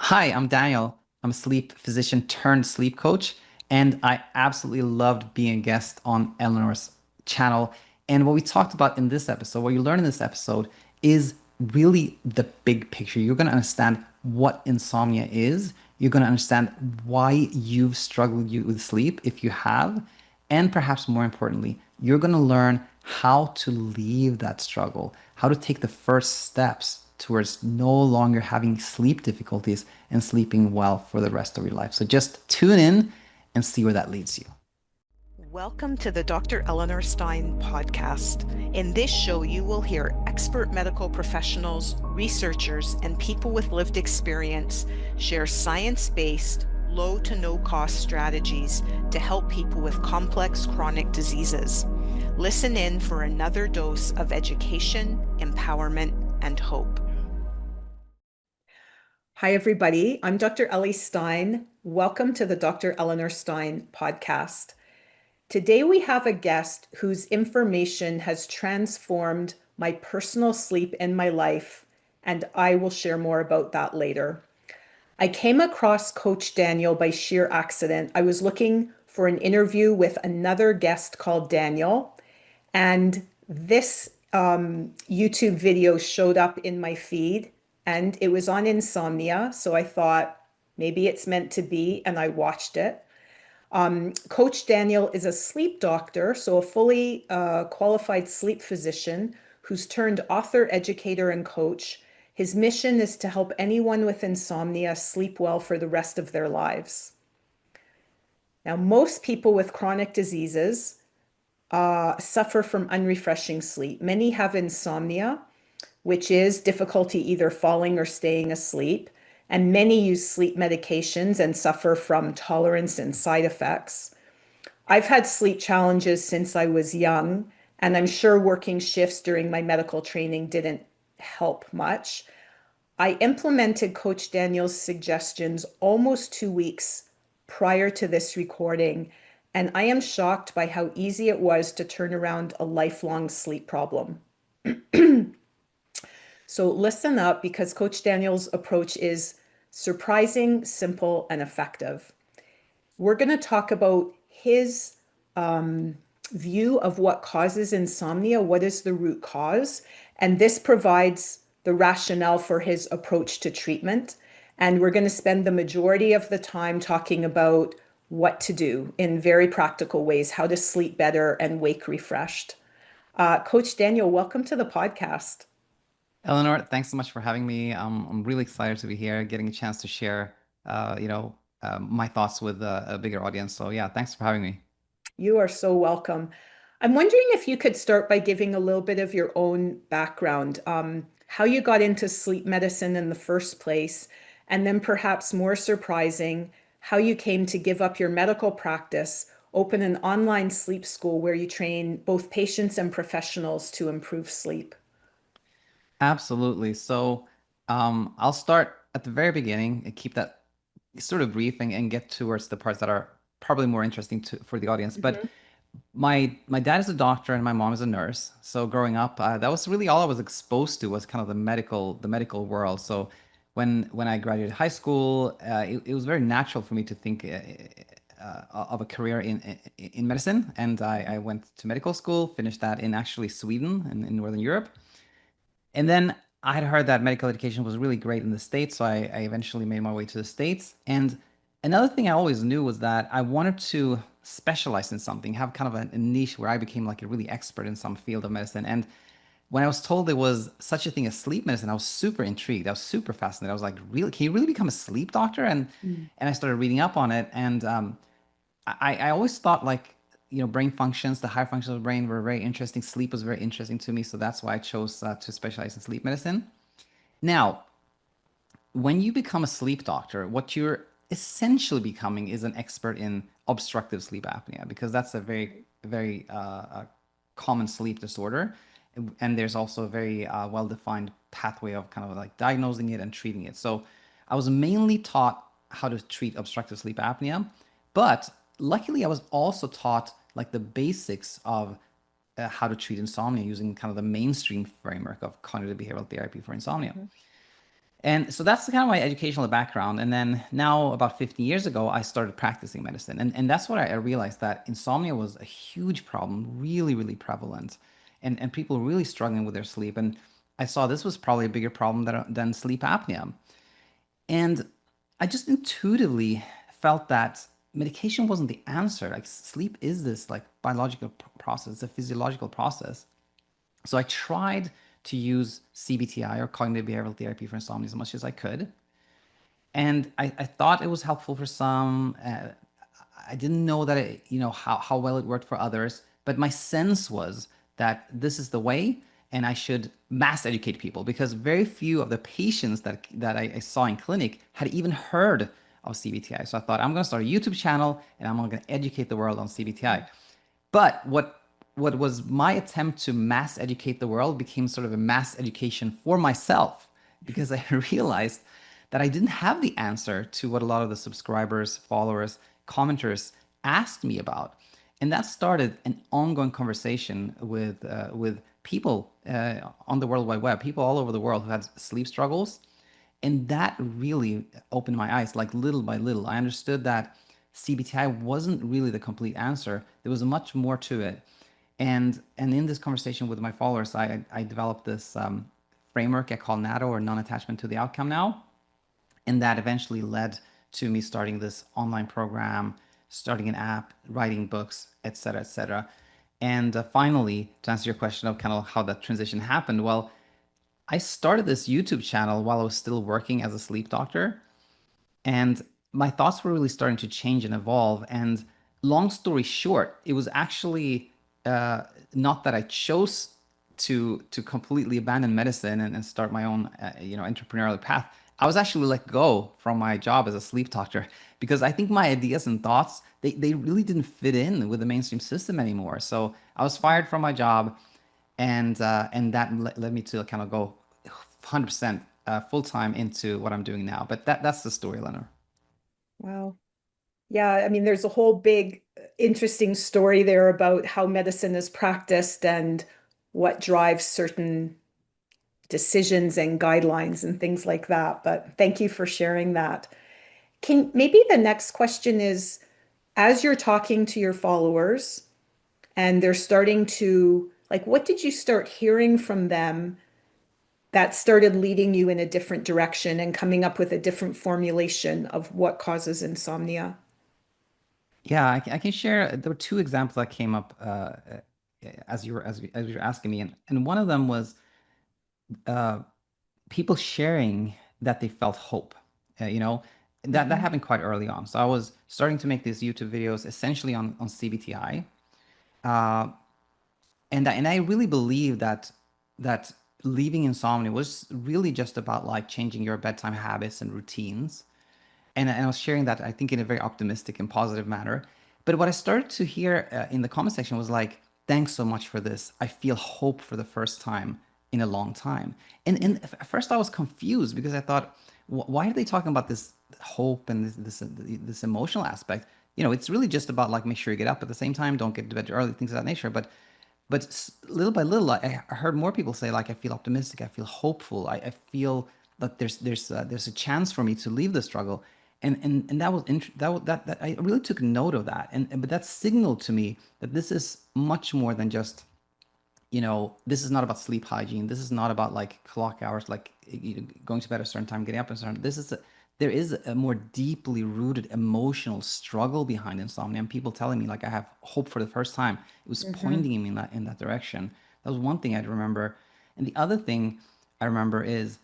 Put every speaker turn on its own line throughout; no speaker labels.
Hi, I'm Daniel. I'm a sleep physician turned sleep coach, and I absolutely loved being a guest on Eleanor's channel. And what we talked about in this episode, what you learn in this episode, is really the big picture. You're going to understand what insomnia is. You're going to understand why you've struggled with sleep, if you have, and perhaps more importantly, you're going to learn how to leave that struggle, how to take the first steps towards no longer having sleep difficulties and sleeping well for the rest of your life. So just tune in and see where that leads you.
Welcome to the Dr. Eleanor Stein podcast. In this show, you will hear expert medical professionals, researchers, and people with lived experience share science-based, low to no cost strategies to help people with complex chronic diseases. Listen in for another dose of education, empowerment, and hope. Hi, everybody. I'm Dr. Ellie Stein. Welcome to the Dr. Eleanor Stein podcast. Today we have a guest whose information has transformed my personal sleep in my life, and I will share more about that later. I came across Coach Daniel by sheer accident. I was looking for an interview with another guest called Daniel, and this YouTube video showed up in my feed, and it was on insomnia. So I thought maybe it's meant to be, and I watched it. Coach Daniel is a sleep doctor, so a fully qualified sleep physician who's turned author, educator, and coach. His mission is to help anyone with insomnia sleep well for the rest of their lives. Now, most people with chronic diseases suffer from unrefreshing sleep. Many have insomnia, which is difficulty either falling or staying asleep. And many use sleep medications and suffer from tolerance and side effects. I've had sleep challenges since I was young, and I'm sure working shifts during my medical training didn't help much. I implemented Coach Daniel's suggestions almost 2 weeks prior to this recording, and I am shocked by how easy it was to turn around a lifelong sleep problem. So listen up because Coach Daniel's approach is surprising, simple, and effective. We're going to talk about his view of what causes insomnia, what is the root cause, and this provides the rationale for his approach to treatment. And we're going to spend the majority of the time talking about what to do in very practical ways, how to sleep better and wake refreshed. Coach Daniel, welcome to the podcast.
Eleanor, thanks so much for having me. I'm really excited to be here, getting a chance to share, my thoughts with a bigger audience. So yeah, thanks for having me.
You are so welcome. I'm wondering if you could start by giving a little bit of your own background, how you got into sleep medicine in the first place, and then perhaps more surprising, how you came to give up your medical practice, open an online sleep school where you train both patients and professionals to improve sleep.
Absolutely. So I'll start at the very beginning and keep that sort of brief and get towards the parts that are probably more interesting for the audience. But
Mhm.
my dad is a doctor and my mom is a nurse. So growing up, that was really all I was exposed to was kind of the medical world. So when I graduated high school, it was very natural for me to think of a career in medicine, and I went to medical school, finished that in actually Sweden in Northern Europe. And then I had heard that medical education was really great in the States, so I eventually made my way to the States. And another thing I always knew was that I wanted to specialize in something, have kind of a niche where I became like a really expert in some field of medicine. And when I was told there was such a thing as sleep medicine, I was super intrigued. I was super fascinated. I was like, really, can you really become a sleep doctor? And I started reading up on it, and I always thought like brain functions, the higher functions of the brain were very interesting. Sleep was very interesting to me, so that's why I chose to specialize in sleep medicine. Now, when you become a sleep doctor, what you're essentially becoming is an expert in obstructive sleep apnea because that's a very common sleep disorder, and there's also a very well-defined pathway of kind of like diagnosing it and treating it. So I was mainly taught how to treat obstructive sleep apnea, but luckily I was also taught like the basics of how to treat insomnia using kind of the mainstream framework of cognitive behavioral therapy for insomnia. And so that's kind of my educational background. And then now, about 15 years ago, I started practicing medicine. And that's what I realized that insomnia was a huge problem, really, really prevalent, and people really struggling with their sleep. And I saw this was probably a bigger problem than sleep apnea. And I just intuitively felt that medication wasn't the answer. Like sleep is this like biological process, it's a physiological process. So I tried to use CBTI or cognitive behavioral therapy for insomnia as much as I could. And I thought it was helpful for some. I didn't know that how well it worked for others, but my sense was that this is the way, and I should mass educate people because very few of the patients that I saw in clinic had even heard of CBTI. So I thought I'm going to start a YouTube channel and I'm going to educate the world on CBTI. But what was my attempt to mass educate the world became sort of a mass education for myself because I realized that I didn't have the answer to what a lot of the subscribers, followers, commenters asked me about. And that started an ongoing conversation with people on the World Wide Web, people all over the world who had sleep struggles. And that really opened my eyes, like little by little. I understood that CBTI wasn't really the complete answer. There was much more to it. And in this conversation with my followers, I developed this framework I call NATO, or non-attachment to the outcome now. And that eventually led to me starting this online program, starting an app, writing books, et cetera, et cetera. And finally, to answer your question of kind of how that transition happened, well, I started this YouTube channel while I was still working as a sleep doctor. And my thoughts were really starting to change and evolve. And long story short, it was actually uh, not that I chose to completely abandon medicine and start my own entrepreneurial path. I was actually let go from my job as a sleep doctor because I think my ideas and thoughts they really didn't fit in with the mainstream system anymore. So I was fired from my job, and that led me to kind of go 100% full time into what I'm doing now. But that's the story, Eleanor.
Wow. Yeah, I mean, there's a whole big, interesting story there about how medicine is practiced and what drives certain decisions and guidelines and things like that. But thank you for sharing that. Can maybe the next question is, as you're talking to your followers and they're starting to, like, what did you start hearing from them that started leading you in a different direction and coming up with a different formulation of what causes insomnia?
Yeah, I can share. There were two examples that came up as you were asking me, and one of them was uh, people sharing that they felt hope. That
Hmm.
happened quite early on. So I was starting to make these YouTube videos essentially on CBTI, uh, and I really believe that leaving insomnia was really just about like changing your bedtime habits and routines. And I was sharing that I think in a very optimistic and positive manner. But what I started to hear in the comment section was like, "Thanks so much for this. I feel hope for the first time in a long time." And at first I was confused because I thought, Why are they talking about this hope and this emotional aspect? It's really just about like make sure you get up at the same time, don't get to bed too early, things of that nature." But little by little, I heard more people say like I feel optimistic, I feel hopeful, I feel that there's a chance for me to leave the struggle, and that was that I really took note of that, and but that signaled to me that this is much more than just this is not about sleep hygiene. This is not about like clock hours, like going to bed at a certain time, getting up at a certain. There is a more deeply rooted emotional struggle behind insomnia, and people telling me like I have hope for the first time. It was
Hmm.
pointing me in that direction. That was one thing I'd remember, and the other thing I remember is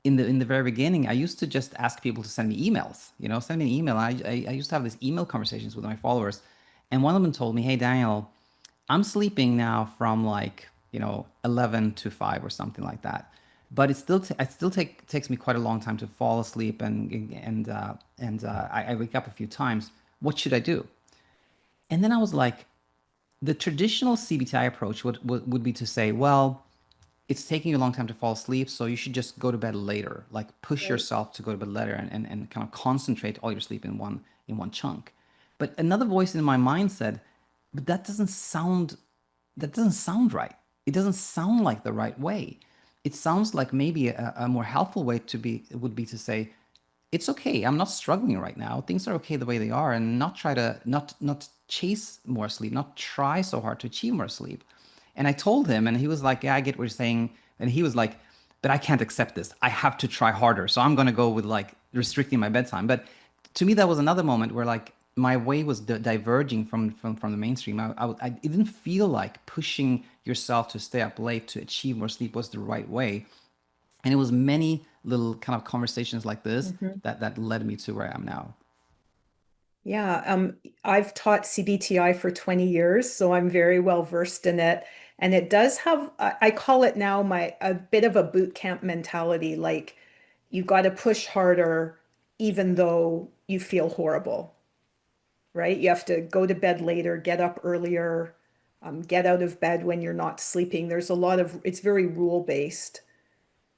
in the very beginning, I used to just ask people to send me emails. Send me an email. I used to have these email conversations with my followers, and one of them told me, "Hey Daniel, I'm sleeping now from like 11 to 5 or something like that, but it still takes me quite a long time to fall asleep, and I wake up a few times. What should I do?" And then I was like, the traditional CBTI approach would be to say, well, it's taking you a long time to fall asleep, so you should just go to bed later. Like push
Right.
yourself to go to bed later and kind of concentrate all your sleep in one chunk. But another voice in my mind said, but that doesn't sound right. It doesn't sound like the right way. it sounds like maybe a more helpful way to be would be to say, it's okay. I'm not struggling right now. Things are okay the way they are, and not try to not chase more sleep, not try so hard to achieve more sleep. And I told him, and he was like, "Yeah, I get what you're saying." And he was like, "But I can't accept this. I have to try harder. So I'm gonna go with like restricting my bedtime." But to me, that was another moment where like my way was diverging from the mainstream. It didn't feel like pushing yourself to stay up late to achieve more sleep was the right way. And it was many little kind of conversations like this
Mhm.
that led me to where I am now.
Yeah, I've taught CBTI for 20 years, so I'm very well versed in it. And it does have, I call it now my a bit of a boot camp mentality. Like you got to push harder, even though you feel horrible, right? You have to go to bed later, get up earlier, get out of bed when you're not sleeping. There's a lot of, it's very rule based.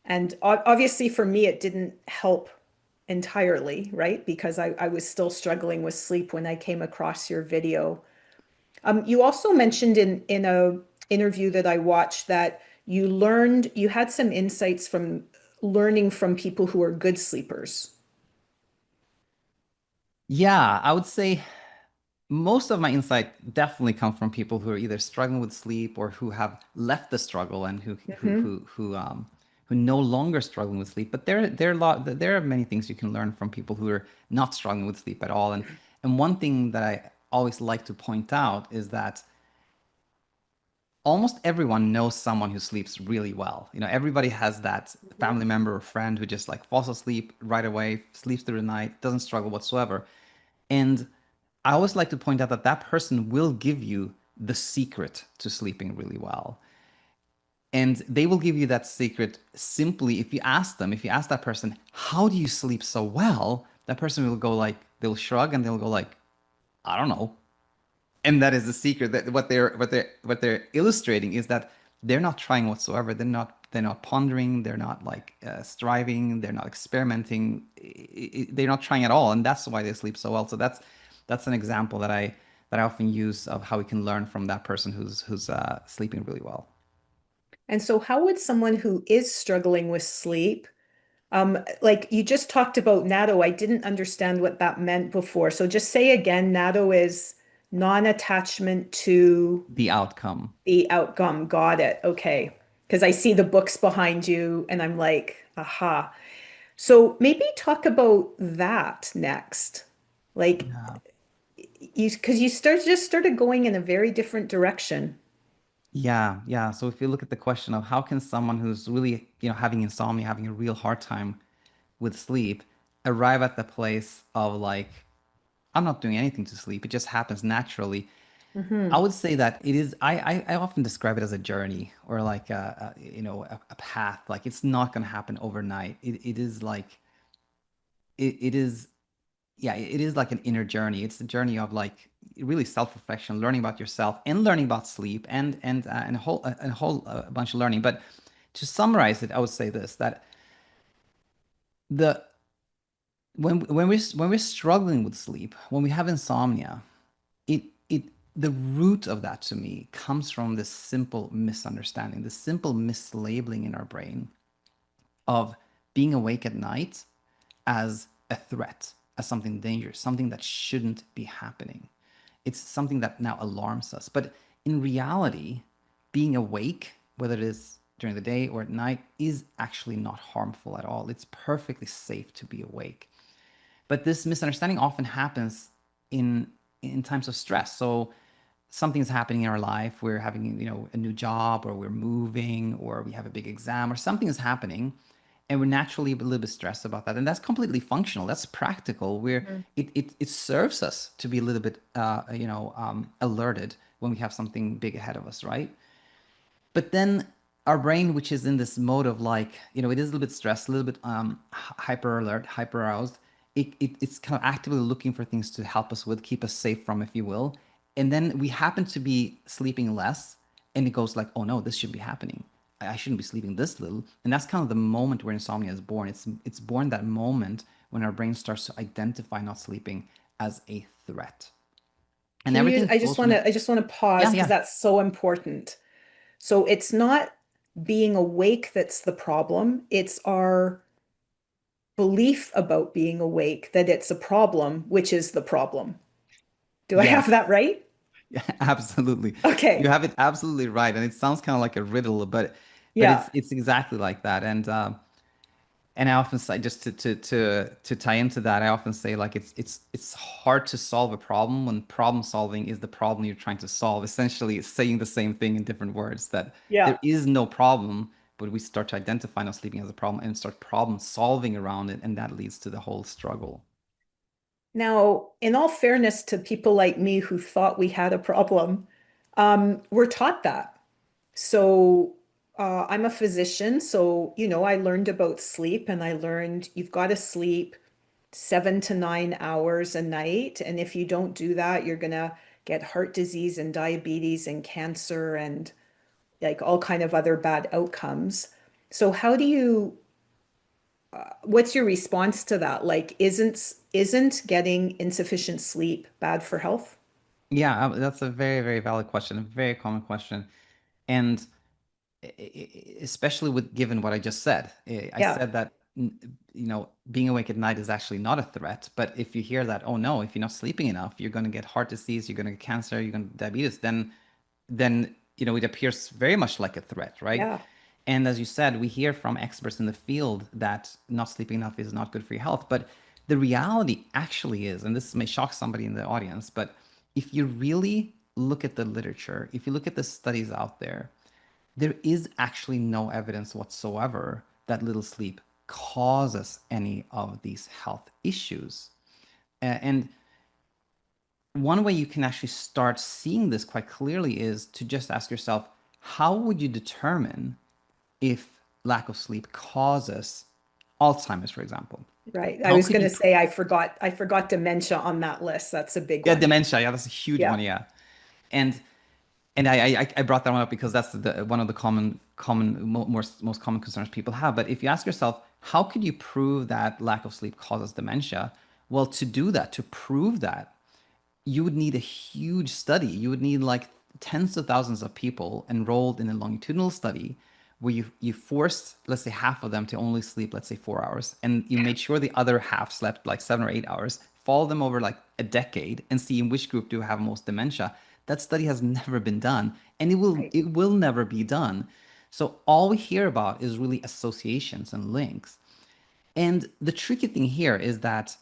And obviously for me, it didn't help entirely, right? Because I was still struggling with sleep when I came across your video. You also mentioned in a interview that I watched that you had some insights from learning from people who are good sleepers.
Yeah, I would say most of my insight definitely come from people who are either struggling with sleep or who have left the struggle and
Hmm.
who no longer struggling with sleep. But there are many things you can learn from people who are not struggling with sleep at all. And one thing that I always like to point out is that almost everyone knows someone who sleeps really well. You know, everybody has that family member or friend who just like falls asleep right away, sleeps through the night, doesn't struggle whatsoever. And I always like to point out that that person will give you the secret to sleeping really well. And they will give you that secret simply if you ask them, if you ask that person, how do you sleep so well? That person will go like, they'll shrug and they'll go like, I don't know. And that is the secret that what they're illustrating is that they're not trying whatsoever. They're not pondering, they're not like striving, they're not experimenting, they're not trying at all, and that's why they sleep so well. So that's an example that I often use of how we can learn from that person who's sleeping really well.
And so how would someone who is struggling with sleep, like you just talked about NATO, I didn't understand what that meant before. So just say again, NATO is non-attachment to
The outcome.
the outcome. Got it. Okay. Because I see the books behind you and I'm like, aha. So maybe talk about that next. Like
Yeah.
because you just started going in a very different direction.
Yeah. So if you look at the question of how can someone who's really, having insomnia, having a real hard time with sleep, arrive at the place of like, I'm not doing anything to sleep. It just happens naturally. I
Hmm.
would say that it is. I often describe it as a journey or like a path. Like it's not going to happen overnight. It is like it is. Yeah, it is like an inner journey. It's the journey of like really self-reflection, learning about yourself, and learning about sleep, and a whole bunch of learning. But to summarize it, I would say this: that the when we're struggling with sleep, when we have insomnia, it the root of that to me comes from this simple misunderstanding, this simple mislabeling in our brain of being awake at night as a threat, as something dangerous, something that shouldn't be happening. It's something that now alarms us. But in reality, being awake, whether it is during the day or at night, is actually not harmful at all. It's perfectly safe to be awake. But this misunderstanding often happens in in times of stress. So something's happening in our life, we're having, a new job, or we're moving, or we have a big exam, or something is happening, and we're naturally a little bit stressed about that. And that's completely functional. That's practical. Where
Mhm.
it serves us to be a little bit alerted when we have something big ahead of us, right? But then our brain, which is in this mode of like, it is a little bit stressed, a little bit hyper alert, hyper aroused. It's kind of actively looking for things to help us with, keep us safe from, if you will. And then we happen to be sleeping less, and it goes like, oh no, this should be happening. I shouldn't be sleeping this little. And that's kind of the moment where insomnia is born. It's born that moment when our brain starts to identify not sleeping as a threat, and
Can you,
everything flows from it.
I just want to pause
Yeah,
because
yeah.
that's so important. So it's not being awake that's the problem. It's our belief about being awake that it's a problem, which is the problem. Do I have
Yes,
that right?
yeah, absolutely. You
Okay.
have it absolutely right, and it sounds kind of like a riddle, but
Yeah.
it's exactly like that. And I often say, just to tie into that, I often say like it's hard to solve a problem when problem solving is the problem you're trying to solve. Essentially, it's saying the same thing in different words, that there
Yeah.
is no problem, but we start to identify not sleeping as a problem and start problem solving around it, and that leads to the whole struggle.
Now, in all fairness to people like me who thought we had a problem, we're taught that. So I'm a physician, so I learned about sleep and I learned you've got to sleep 7 to 9 hours a night. And if you don't do that, you're gonna get heart disease and diabetes and cancer and like all kind of other bad outcomes. So what's your response to that? Like, isn't getting insufficient sleep bad for health?
Yeah, that's a very, very valid question, a very common question. And especially with given what I just said. I
Yeah,
said that being awake at night is actually not a threat. But if you hear that, oh no, if you're not sleeping enough, you're going to get heart disease, you're going to get cancer, you're going to get diabetes, then it appears very much like a threat, right?
yeah,
And as you said, we hear from experts in the field that not sleeping enough is not good for your health. But the reality actually is, and this may shock somebody in the audience, but if you really look at the literature, if you look at the studies out there is actually no evidence whatsoever that little sleep causes any of these health issues. And one way you can actually start seeing this quite clearly is to just ask yourself, how would you determine if lack of sleep causes Alzheimer's, for example?
right. I
How
was
could
gonna
you,
say I forgot dementia on that list. That's a big
yeah,
one.
dementia, yeah, that's a huge
Yeah.
one, yeah. And I brought that one up because that's one of the most common concerns people have. But if you ask yourself, how could you prove that lack of sleep causes dementia? Well, to do that, to prove that, you would need a huge study. You would need like tens of thousands of people enrolled in a longitudinal study where you forced, let's say, half of them to only sleep, let's say, 4 hours, and you made sure the other half slept like 7 or 8 hours. Follow them over like a decade and see in which group do have most dementia. That study has never been done, and it will
Right.
it will never be done. So all we hear about is really associations and links. And the tricky thing here is that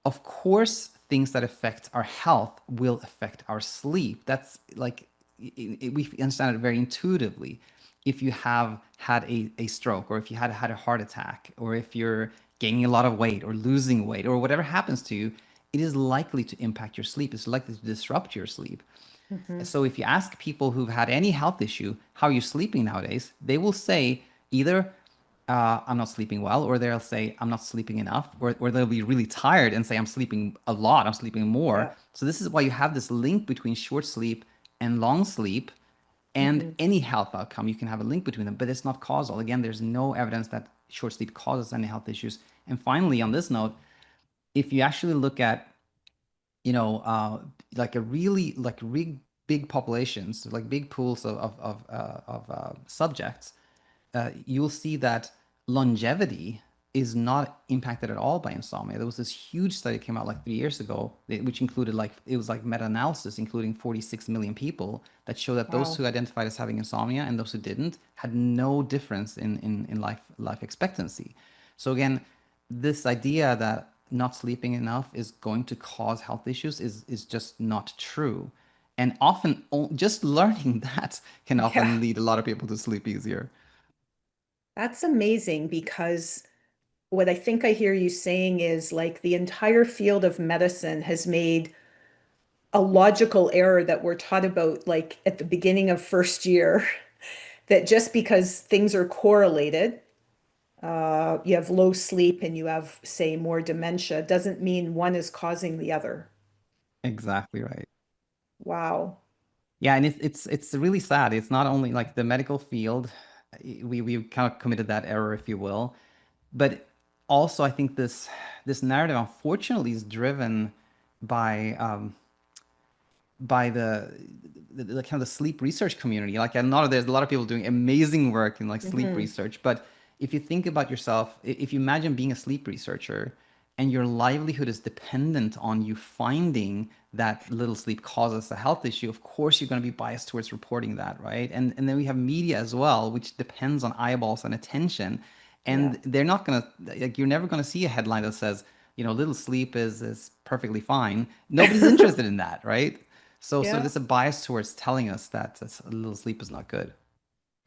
of course, things that affect our health will affect our sleep. That's like, we understand it very intuitively. If you have had a stroke, or if you had a heart attack, or if you're gaining a lot of weight or losing weight, or whatever happens to you, it is likely to impact your sleep. It's likely to disrupt your sleep.
Hmm.
So if you ask people who've had any health issue, how are you sleeping nowadays? They will say either I'm not sleeping well, or they'll say I'm not sleeping enough, or they'll be really tired and say I'm sleeping a lot, I'm sleeping more.
Yeah.
So this is why you have this link between short sleep and long sleep and
Hmm.
any health outcome. You can have a link between them, but it's not causal. Again, there's no evidence that short sleep causes any health issues. And finally, on this note, if you actually look at you know, like a really big populations, like big pools of subjects, you'll see that longevity is not impacted at all by insomnia. There was this huge study that came out like 3 years ago, which included like it was like meta-analysis, including 46 million people, that showed that those
Wow.
who identified as having insomnia and those who didn't had no difference in life expectancy. So again, this idea that not sleeping enough is going to cause health issues is just not true. And often just learning that can
Yeah.
often lead a lot of people to sleep easier.
That's amazing because what I think I hear you saying is like the entire field of medicine has made a logical error that we're taught about like at the beginning of first year that just because things are correlated, you have low sleep and you have, say, more dementia, doesn't mean one is causing the other.
Exactly right.
Wow.
Yeah, and it's really sad. It's not only like the medical field, we kind of committed that error, if you will, but also I think this narrative, unfortunately, is driven by by the kind of the sleep research community. Like I know there's a lot of people doing amazing work in like sleep
Hmm.
research, but if you think about yourself, if you imagine being a sleep researcher and your livelihood is dependent on you finding that little sleep causes a health issue, of course you're going to be biased towards reporting that, right? And then we have media as well, which depends on eyeballs and attention.
Yeah.
And they're not going to, like, you're never going to see a headline that says, little sleep is perfectly fine. Nobody's interested in that, right? So
Yeah.
there's a bias towards telling us that a little sleep is not good.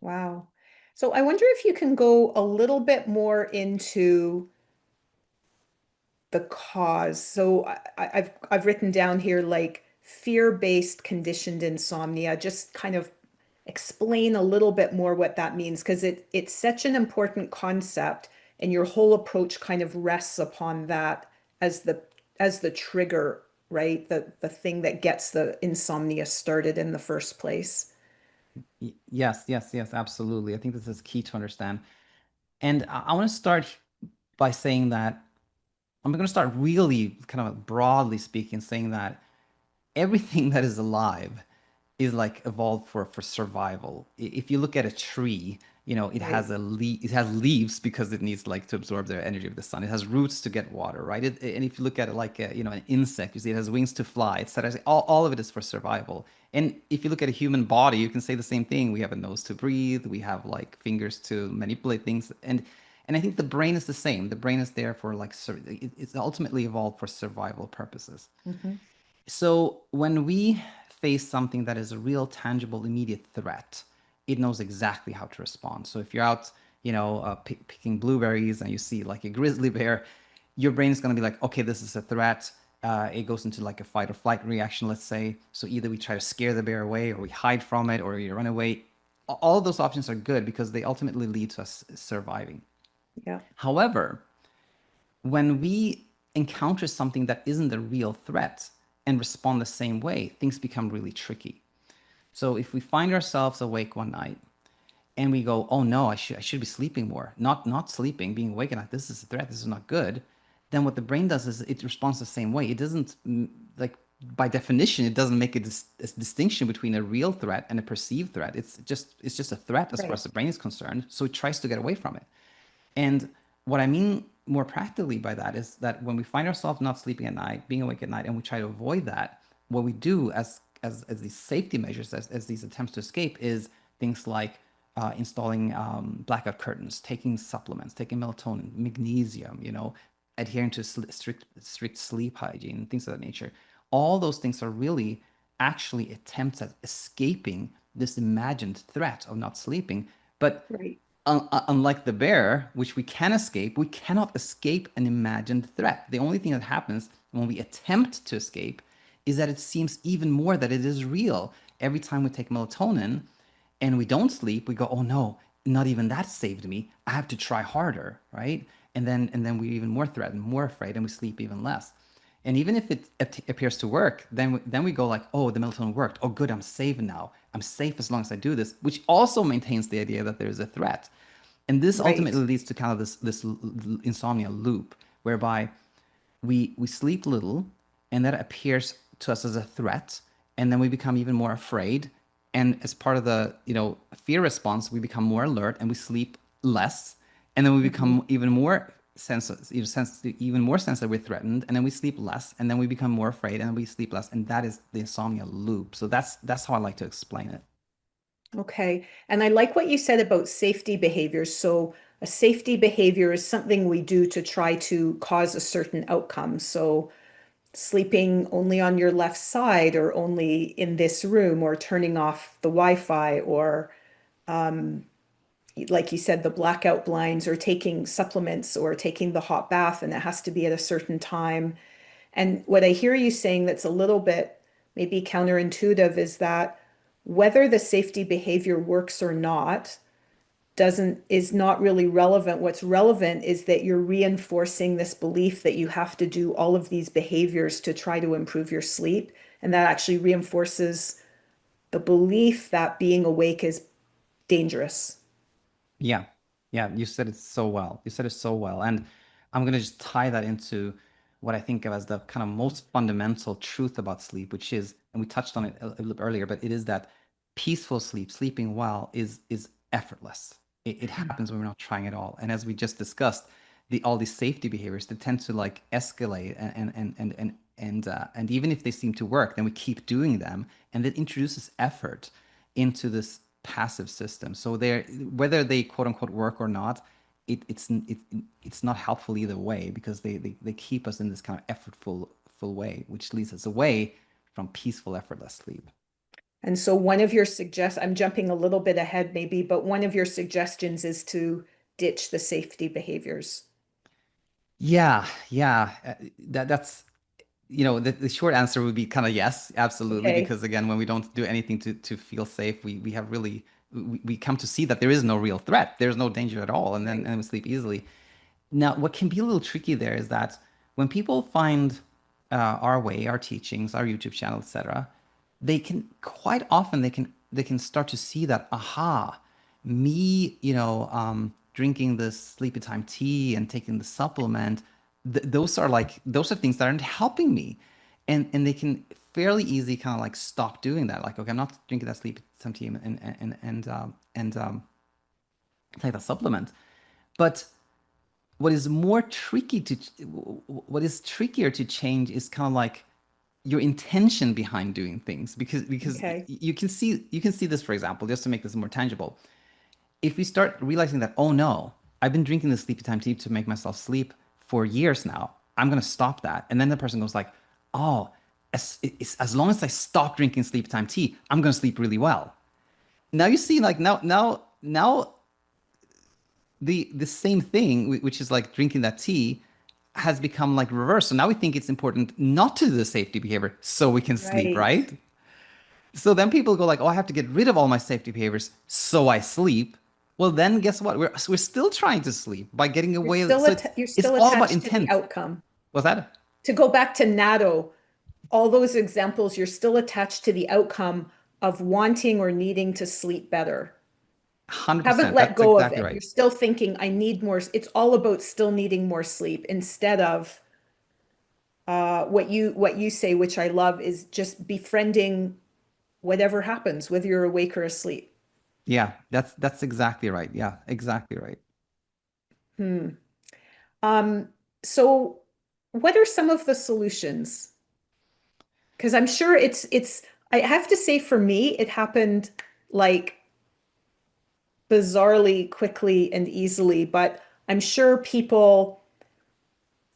Wow. So I wonder if you can go a little bit more into the cause. So I've written down here like fear-based conditioned insomnia. Just kind of explain a little bit more what that means because it's such an important concept, and your whole approach kind of rests upon that as the trigger, right? The thing that gets the insomnia started in the first place.
Yes, yes, yes, absolutely. I think this is key to understand. And I want to start by saying that I'm going to start really kind of broadly speaking, saying that everything that is alive is like evolved for survival. If you look at a tree,
Right.
it has leaves because it needs like to absorb the energy of the sun. It has roots to get water, right? And if you look at it like an insect, you see it has wings to fly, etc. All of it is for survival. And if you look at a human body, you can say the same thing. We have a nose to breathe, we have like fingers to manipulate things, and I think the brain is the same. The brain is there for like it's ultimately evolved for survival purposes.
Hmm.
So when we face something that is a real, tangible, immediate threat, it knows exactly how to respond. So if you're out, picking blueberries and you see like a grizzly bear, your brain is going to be like, okay, this is a threat. It goes into like a fight or flight reaction, let's say. So either we try to scare the bear away, or we hide from it, or we run away. All of those options are good because they ultimately lead to us surviving.
Yeah.
However, when we encounter something that isn't a real threat and respond the same way, things become really tricky. So if we find ourselves awake one night and we go, "Oh no, I should be sleeping more," not sleeping, being awake at night. This is a threat. This is not good. Then what the brain does is it responds the same way. It doesn't like by definition, it doesn't make a distinction between a real threat and a perceived threat. It's just a threat as far as
Right.
the brain is concerned. So it tries to get away from it. And what I mean more practically by that is that when we find ourselves not sleeping at night, being awake at night, and we try to avoid that, what we do as these safety measures, as these attempts to escape, is things like installing blackout curtains, taking supplements, taking melatonin, magnesium, adhering to strict sleep hygiene, things of that nature. All those things are really actually attempts at escaping this imagined threat of not sleeping. But
Right.
unlike the bear, which we can escape, we cannot escape an imagined threat. The only thing that happens when we attempt to escape is that it seems even more that it is real. Every time we take melatonin and we don't sleep, we go, "Oh no, not even that saved me. I have to try harder," right? And then we're even more threatened, more afraid, and we sleep even less. And even if it appears to work, then we go like, "Oh, the melatonin worked. Oh, good, I'm safe now. I'm safe as long as I do this," which also maintains the idea that there is a threat. And this
Right.
ultimately leads to kind of this insomnia loop, whereby we sleep little, and that appears to us as a threat, and then we become even more afraid. And as part of the fear response, we become more alert and we sleep less, and then we
Hmm.
become even more even more sense that we're threatened, and then we sleep less, and then we become more afraid, and then we sleep less, and that is the insomnia loop. So that's how I like to explain it.
Okay. And I like what you said about safety behaviors. So, a safety behavior is something we do to try to cause a certain outcome. So, sleeping only on your left side, or only in this room, or turning off the Wi-Fi, or like you said, the blackout blinds, or taking supplements, or taking the hot bath, and it has to be at a certain time. And what I hear you saying that's a little bit maybe counterintuitive is that whether the safety behavior works or not doesn't is not really relevant. What's relevant is that you're reinforcing this belief that you have to do all of these behaviors to try to improve your sleep. And that actually reinforces the belief that being awake is dangerous.
Yeah, yeah, you said it so well. You said it so well, and I'm gonna just tie that into what I think of as the kind of most fundamental truth about sleep, which is, and we touched on it a little bit earlier, but it is that peaceful sleep, sleeping well, is effortless. It happens when we're not trying at all. And as we just discussed, all these safety behaviors, they tend to like escalate and even if they seem to work, then we keep doing them, and that introduces effort into this passive system. So they're whether they quote unquote work or not, it's not helpful either way because they keep us in this kind of effortful full way, which leads us away from peaceful, effortless sleep.
And so one of your I'm jumping a little bit ahead maybe, but one of your suggestions is to ditch the safety behaviors.
Yeah, yeah. That's the short answer would be kind of yes, absolutely.
Okay,
Because again, when we don't do anything to feel safe, we have really we come to see that there is no real threat. There's no danger at all, and then
right.
and we sleep easily. Now, what can be a little tricky there is that when people find our way, our teachings, our YouTube channel, etc., they can quite often they can start to see that aha, me, drinking this sleepy time tea and taking the supplement, those are things that aren't helping me, and they can fairly easy kind of like stop doing that. Like, okay, I'm not drinking that sleepy time tea and take that supplement, but what is trickier to change is kind of like your intention behind doing things because
Okay,
you can see this, for example, just to make this more tangible. If we start realizing that, oh no, I've been drinking this sleepy time tea to make myself sleep for years now, I'm going to stop that. And then the person goes like, oh, as long as I stop drinking sleepy time tea, I'm going to sleep really well. Now you see, like, now the same thing, which is like drinking that tea, has become like reverse. So now we think it's important not to do the safety behavior so we can sleep,
right.
right? So then people go like, "Oh, I have to get rid of all my safety behaviors so I sleep." Well, then guess what? We're still trying to sleep by getting away. So
You're
it's
still
all about
attached to the
intent.
outcome.
Was that
To go back to NATO, all those examples, you're still attached to the outcome of wanting or needing to sleep better. You haven't
100%?
let
That's
go of
exactly
it. You're
right.
still thinking, I need more. It's all about still needing more sleep instead of what you say, which I love, is just befriending whatever happens, whether you're awake or asleep.
Yeah, that's exactly right. Yeah, exactly right.
Hmm. Um, so what are some of the solutions? Because I'm sure I have to say for me, it happened like bizarrely quickly and easily, but I'm sure people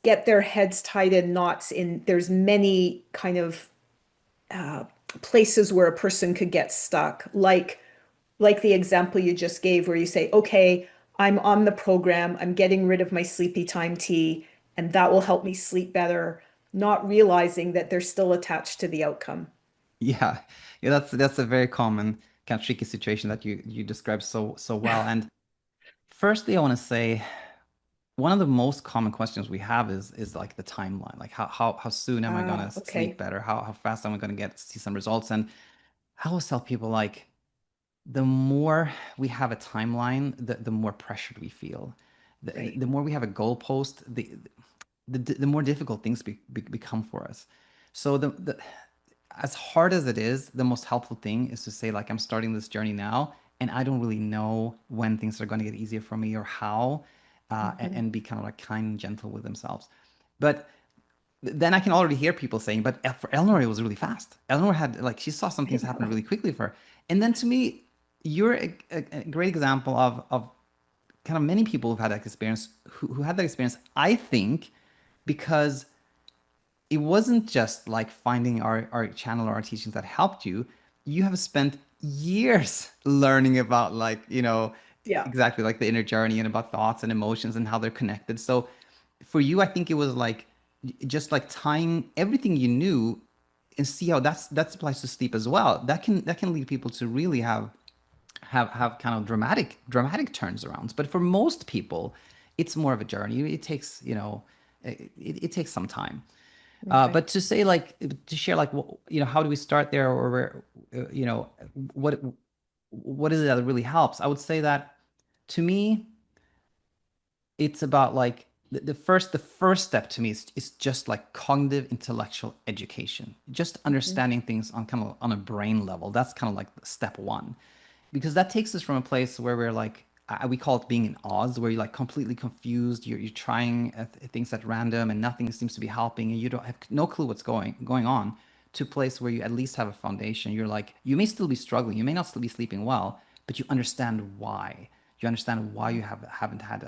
get their heads tied in knots in there's many kind of uh, places where a person could get stuck, like the example you just gave, where you say, okay, I'm on the program, I'm getting rid of my sleepy time tea, and that will help me sleep better, not realizing that they're still attached to the outcome.
Yeah, yeah. That's a very common kind of tricky situation that you described so well. And firstly, I want to say one of the most common questions we have is like the timeline. Like how soon am I gonna
Ah,
sleep
okay.
better? How fast am I gonna get see some results? And I always tell people like the more we have a timeline, the more pressured we feel.
Right.
The more we have a goalpost, the more difficult things become for us. So the as hard as it is, the most helpful thing is to say, like, I'm starting this journey now, and I don't really know when things are going to get easier for me or how,
Mhm.
and be kind of like kind and gentle with themselves. But then I can already hear people saying, but for Eleanor, it was really fast. Eleanor had, like, she saw some
I
things happen
know.
really quickly for her. And then to me, you're a great example of kind of many people who've had that experience, who had that experience, I think, because it wasn't just like finding our channel or our teachings that helped you. You have spent years learning about like,
Yeah.
exactly like the inner journey and about thoughts and emotions and how they're connected. So for you, I think it was like just like tying everything you knew and see how that applies to sleep as well. That can lead people to really have kind of dramatic turns arounds. But for most people, it's more of a journey. It takes, it takes some time.
Okay.
But to say like to share like how do we start there, or where what what is it that really helps? I would say that to me it's about like the first step to me is just like cognitive intellectual education, just
Mhm.
understanding things on kind of on a brain level. That's kind of like step one, because that takes us from a place where we're like we call it being in Oz, where you're like completely confused. You're trying things at random and nothing seems to be helping, and you don't have no clue what's going on. To a place where you at least have a foundation. You're like you may still be struggling, you may not still be sleeping well, but you understand why. You understand why you haven't had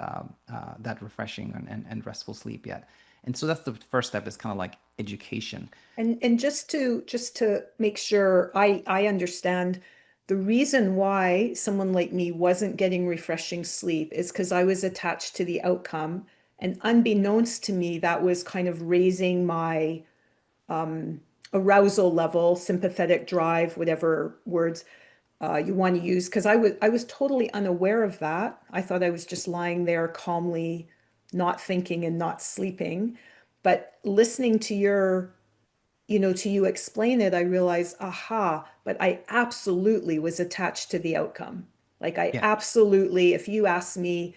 that refreshing and restful sleep yet. And so that's the first step is kind of like education.
And just to make sure I understand, the reason why someone like me wasn't getting refreshing sleep is because I was attached to the outcome. And unbeknownst to me, that was kind of raising my arousal level, sympathetic drive, whatever words you want to use. Because I was totally unaware of that. I thought I was just lying there calmly, not thinking and not sleeping. But listening to to you explain it, I realized, aha, but I absolutely was attached to the outcome. Like I
Yeah.
absolutely, if you ask me,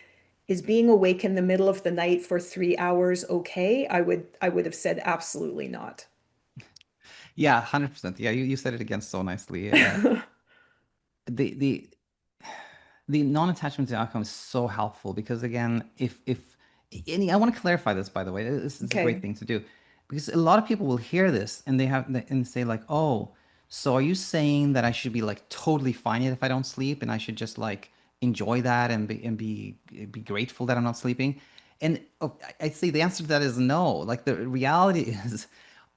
is being awake in the middle of the night for 3 hours okay? I would have said absolutely not.
Yeah, 100%. Yeah, you said it again so nicely. The non-attachment to outcome is so helpful because again, if and I want to clarify this, by the way, this is a great
Okay.
thing to do, because a lot of people will hear this and and say like, oh, so are you saying that I should be like totally fine if I don't sleep and I should just like enjoy that and be grateful that I'm not sleeping? And I'd say the answer to that is no. Like the reality is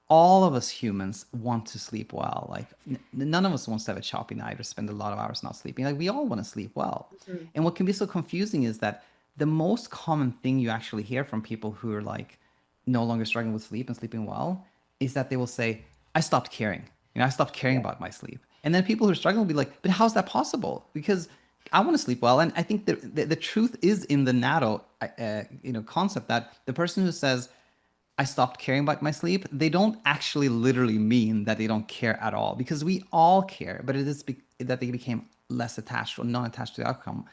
all of us humans want to sleep well. Like none of us wants to have a choppy night or spend a lot of hours not sleeping. Like we all want to sleep well.
Mhm.
And what can be so confusing is that the most common thing you actually hear from people who are like no longer struggling with sleep and sleeping well is that they will say, I stopped caring. I stopped caring
Yeah.
about my sleep. And then people who are struggling will be like, but how's that possible? Because I want to sleep well. And I think the truth is in the NATO, concept that the person who says, I stopped caring about my sleep, they don't actually literally mean that they don't care at all because we all care, but it is that they became less attached or non-attached to the outcome.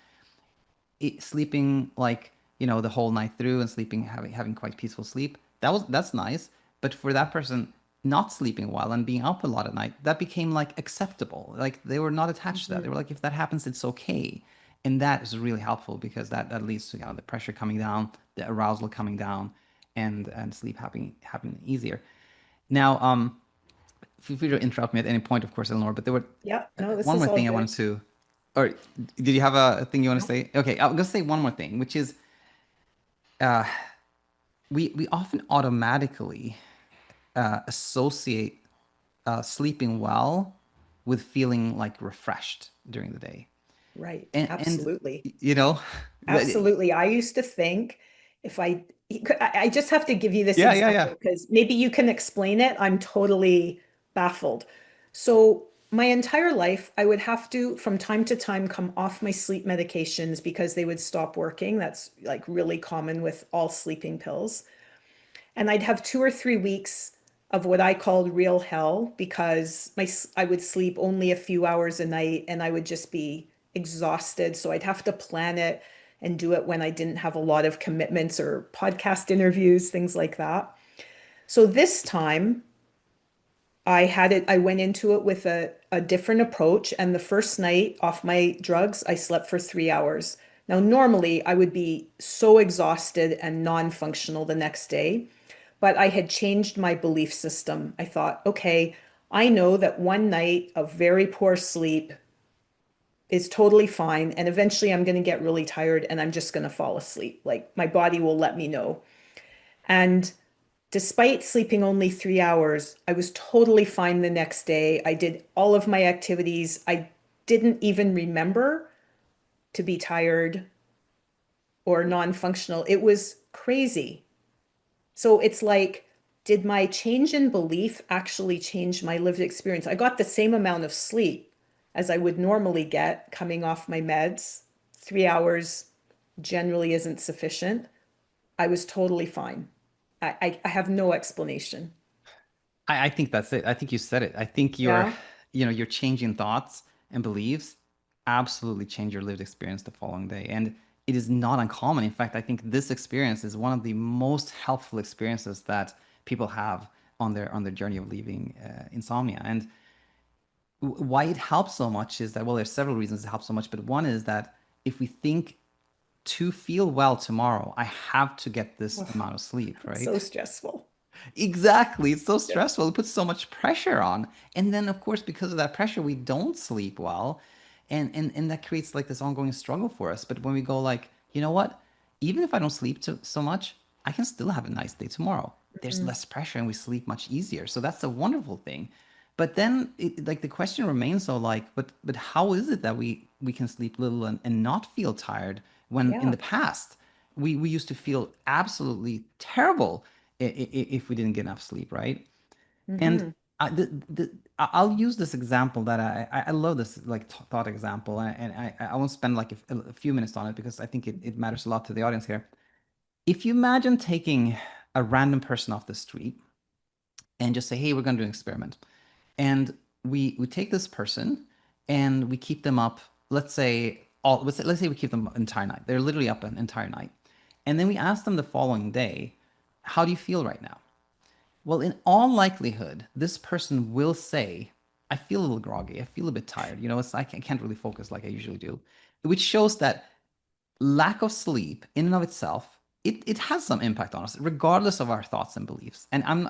Sleeping like, the whole night through and sleeping, having quite peaceful sleep, that's nice. But for that person, not sleeping well and being up a lot at night, that became like acceptable. Like they were not attached to that. They were
Mhm.
like, if that happens, it's okay. And that is really helpful because that leads to the pressure coming down, the arousal coming down, and sleep happening easier. Now, feel free to interrupt me at any point, of course, Eleanor. But there were
Yeah, no, this
one
is
more
all
thing I
good.
wanted to, or did you have a thing you want to
No.
say? Okay, I'm gonna say one more thing, which is we often automatically associate sleeping well with feeling like refreshed during the day,
Right.
and
Absolutely.
you know, but
Absolutely. I used to think if I just have to give you this
yeah, yeah, yeah.
example because maybe you can explain it. I'm totally baffled. So, my entire life, I would have to, from time to time, come off my sleep medications because they would stop working. That's like really common with all sleeping pills. And I'd have 2 or 3 weeks of what I called real hell because I would sleep only a few hours a night and I would just be exhausted. So I'd have to plan it and do it when I didn't have a lot of commitments or podcast interviews, things like that. So this time I went into it with a different approach. And the first night off my drugs, I slept for 3 hours. Now, normally I would be so exhausted and non-functional the next day, but I had changed my belief system. I thought, okay, I know that one night of very poor sleep is totally fine. And eventually I'm going to get really tired and I'm just going to fall asleep. Like my body will let me know. And despite sleeping only 3 hours, I was totally fine the next day. I did all of my activities. I didn't even remember to be tired or non-functional. It was crazy. So it's like, did my change in belief actually change my lived experience? I got the same amount of sleep as I would normally get coming off my meds. 3 hours generally isn't sufficient. I was totally fine. I have no explanation.
I think that's it. I think you said it. I think
Yeah.
your changing thoughts and beliefs absolutely change your lived experience the following day. And it is not uncommon. In fact, I think this experience is one of the most helpful experiences that people have on their journey of leaving insomnia. And why it helps so much is that, well, there's several reasons it helps so much, but one is that if we think to feel well tomorrow, I have to get this
Ugh,
amount of sleep,
so
right?
stressful.
Exactly. It's so
Yeah.
stressful. It puts so much pressure on. And then, of course, because of that pressure, we don't sleep well. And that creates like this ongoing struggle for us. But when we go like, you know what? Even if I don't sleep so much, I can still have a nice day tomorrow. There's
Mhm.
less pressure and we sleep much easier. So that's a wonderful thing. But then like the question remains though, like, but how is it that we can sleep little and not feel tired when in
Yeah.
the past we used to feel absolutely terrible if we didn't get enough sleep, right? And
Hmm.
I'll use this example that I love this like thought example, and I won't spend like a few minutes on it because I think it matters a lot to the audience here. If you imagine taking a random person off the street and just say, hey, we're going to do an experiment, and we take this person and we keep them up. Let's say we keep them entire night. They're literally up an entire night, and then we ask them the following day, how do you feel right now? Well, in all likelihood, this person will say, I feel a little groggy. I feel a bit tired. I can't really focus like I usually do, which shows that lack of sleep in and of itself, it has some impact on us, regardless of our thoughts and beliefs. And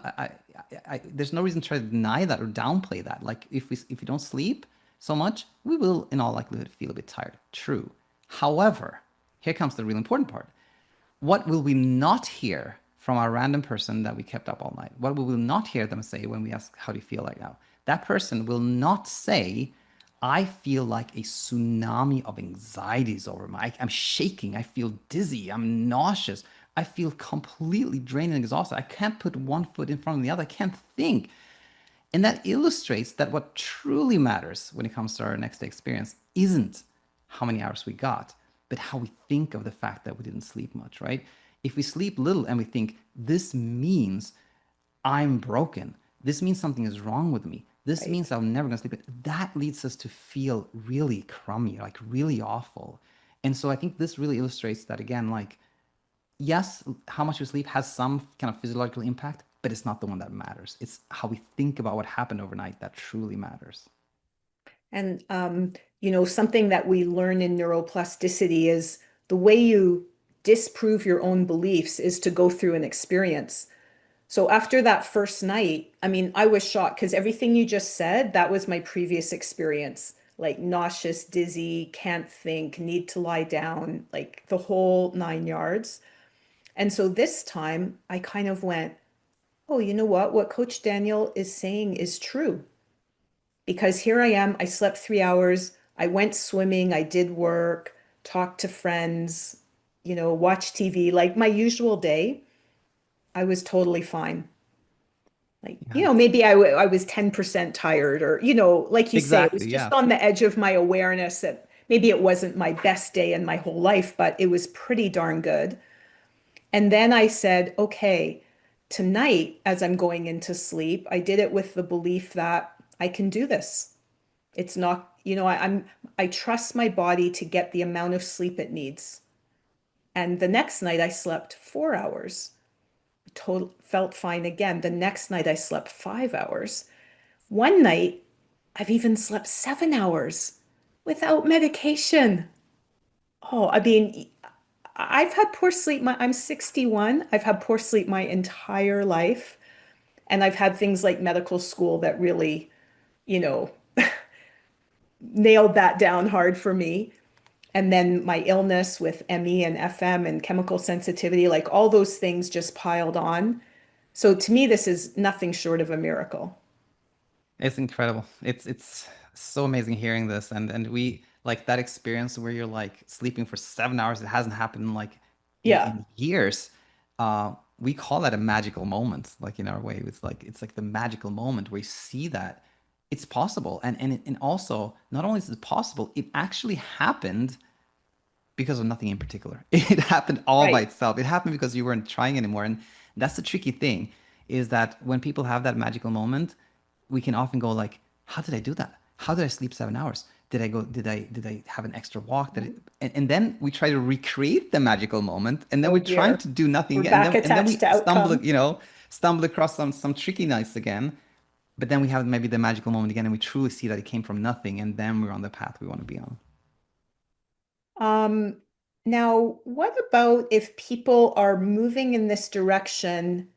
there's no reason to try to deny that or downplay that. Like if we don't sleep so much, we will in all likelihood feel a bit tired. True. However, here comes the real important part. What will we not hear from our random person that we kept up all night? What will we not hear them say when we ask, how do you feel right now? That person will not say, I feel like a tsunami of anxieties over me. I'm shaking. I feel dizzy. I'm nauseous. I feel completely drained and exhausted. I can't put one foot in front of the other. I can't think. And that illustrates that what truly matters when it comes to our next day experience isn't how many hours we got, but how we think of the fact that we didn't sleep much, right? If we sleep little and we think, this means I'm broken, this means something is wrong with me, this
Right.
means I'm never gonna sleep, that leads us to feel really crummy, like really awful. And so I think this really illustrates that again, like, yes, how much we sleep has some kind of physiological impact, but it's not the one that matters. It's how we think about what happened overnight that truly matters.
And something that we learn in neuroplasticity is the way you disprove your own beliefs is to go through an experience. So after that first night, I mean, I was shocked because everything you just said, that was my previous experience. Like nauseous, dizzy, can't think, need to lie down, like the whole 9 yards. And so this time I kind of went, oh, you know what? What Coach Daniel is saying is true. Because here I am, I slept 3 hours, I went swimming, I did work, talked to friends, watched TV, like my usual day. I was totally fine. Like,
Yeah,
maybe I was 10% tired or, like you say, it was
exactly.
just
Yeah.
on the edge of my awareness that maybe it wasn't my best day in my whole life, but it was pretty darn good. And then I said, okay, tonight, as I'm going into sleep, I did it with the belief that I can do this. It's not, I trust my body to get the amount of sleep it needs. And the next night I slept 4 hours. Total felt fine again. The next night I slept 5 hours. One night I've even slept 7 hours without medication. Oh, I mean, I've had poor sleep. I'm 61. I've had poor sleep my entire life. And I've had things like medical school that really, you know, nailed that down hard for me. And then my illness with ME and FM and chemical sensitivity, like all those things just piled on. So to me, this is nothing short of a miracle.
It's incredible. It's so amazing hearing this, and we like that experience where you're like sleeping for 7 hours. It hasn't happened in like
Yeah,
in years. We call that a magical moment, like in our way. It's like the magical moment where you see that it's possible, and also not only is it possible, it actually happened because of nothing in particular. It happened all by
right.
itself. It happened because you weren't trying anymore. And that's the tricky thing is that when people have that magical moment, we can often go like, how did I do that? How did I sleep 7 hours? did I have an extra walk? And then we try to recreate the magical moment, and then
Oh
we're trying
dear.
to do nothing
We're
again.
back
And then
attached
we
to outcome.
stumble across some tricky nights again. But then we have maybe the magical moment again, and we truly see that it came from nothing, and then we're on the path we want to be on.
Um, Now, what about if people are moving in this direction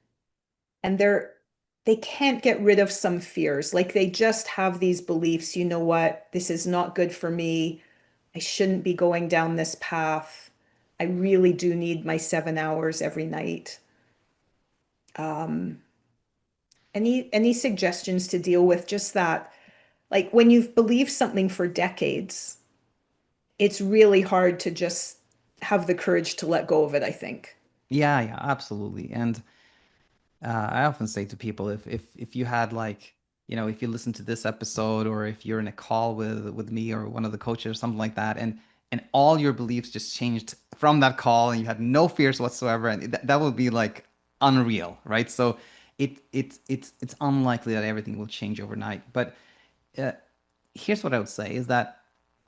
and they can't get rid of some fears? Like they just have these beliefs, you know what, this is not good for me. I shouldn't be going down this path. I really do need my 7 hours every night. Um, any suggestions to deal with just that? Like when you've believed something for decades, it's really hard to just have the courage to let go of it, I think.
Yeah, yeah, absolutely. And I often say to people, if you had like, if you listen to this episode, or if you're in a call with me or one of the coaches or something like that, and all your beliefs just changed from that call, and you had no fears whatsoever, and that would be like unreal, right? So it's unlikely that everything will change overnight. But uh, here's what I would say is that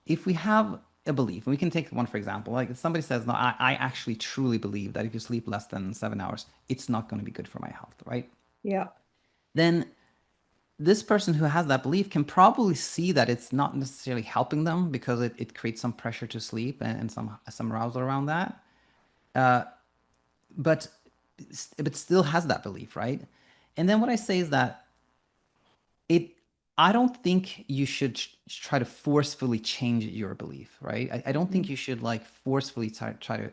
if we have a belief, and we can take one for example, like if somebody says, no, I actually truly believe that if you sleep less than 7 hours, it's not going to be good for my health, right?
Yeah,
Then this person who has that belief can probably see that it's not necessarily helping them because it creates some pressure to sleep and some arousal around that. But but still has that belief, right? And then what I say is that it I don't think you should try to forcefully change your belief, right? I don't think
mhm.
you should like forcefully try to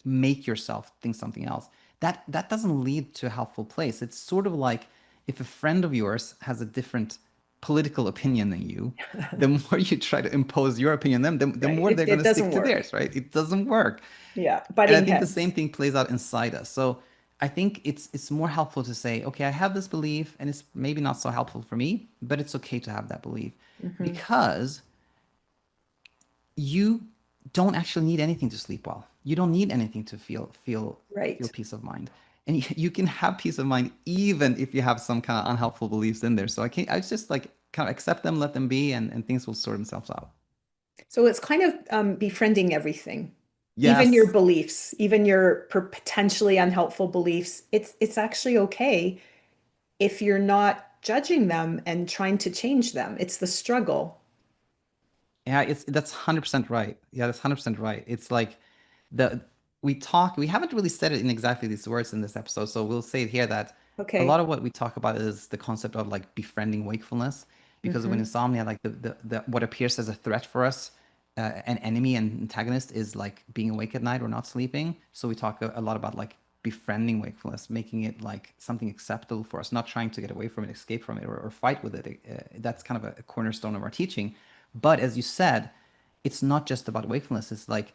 make yourself think something else. That doesn't lead to a helpful place. It's sort of like if a friend of yours has a different political opinion than you, the more you try to impose your opinion on them, the
Right.
more they're going
It
to stick
doesn't
to
work.
theirs, right? It doesn't work.
Yeah,
And I
butting
think the same
heads.
thing plays out inside us. So I think it's more helpful to say, okay, I have this belief and it's maybe not so helpful for me, but it's okay to have that belief
Hmm.
because you don't actually need anything to sleep well. You don't need anything to feel
Right.
peace of mind. And you can have peace of mind even if you have some kind of unhelpful beliefs in there. So I just like kind of accept them, let them be, and things will sort themselves out.
So it's kind of befriending everything, even your
Yes.
beliefs, even your potentially unhelpful beliefs. It's actually okay if you're not judging them and trying to change them. It's the struggle.
Yeah, that's 100% right. Yeah, that's 100% right. It's like the we haven't really said it in exactly these words in this episode, so we'll say it here that a lot
Okay.
of what we talk about is the concept of like befriending wakefulness, because when
Hmm.
insomnia, like the what appears as a threat for us, an enemy and antagonist is like being awake at night or not sleeping. So we talk a lot about like befriending wakefulness, making it like something acceptable for us, not trying to get away from it, escape from it, or fight with it. That's kind of a cornerstone of our teaching. But as you said, it's not just about wakefulness. It's like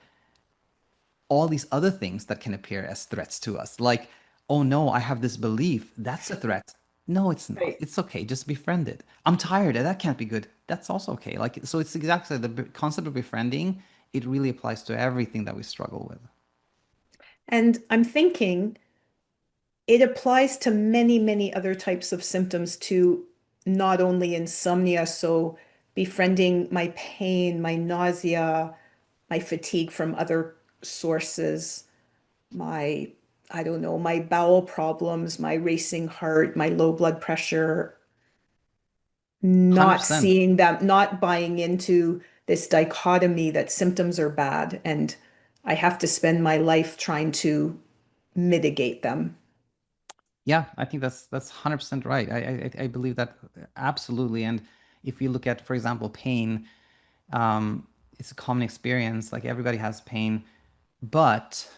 all these other things that can appear as threats to us. Like, oh no, I have this belief. That's a threat. No, it's not.
Right.
It's okay. Just befriend it. I'm tired. That can't be good. That's also okay. Like, so it's exactly the concept of befriending. It really applies to everything that we struggle with.
And I'm thinking it applies to many, many other types of symptoms too, not only insomnia. So befriending my pain, my nausea, my fatigue from other sources, my, I don't know, my bowel problems, my racing heart, my low blood pressure, not
100%.
seeing them, not buying into this dichotomy that symptoms are bad and I have to spend my life trying to mitigate them.
Yeah, I think that's 100% right. I believe that absolutely. And if you look at, for example, pain, it's a common experience. Like everybody has pain, but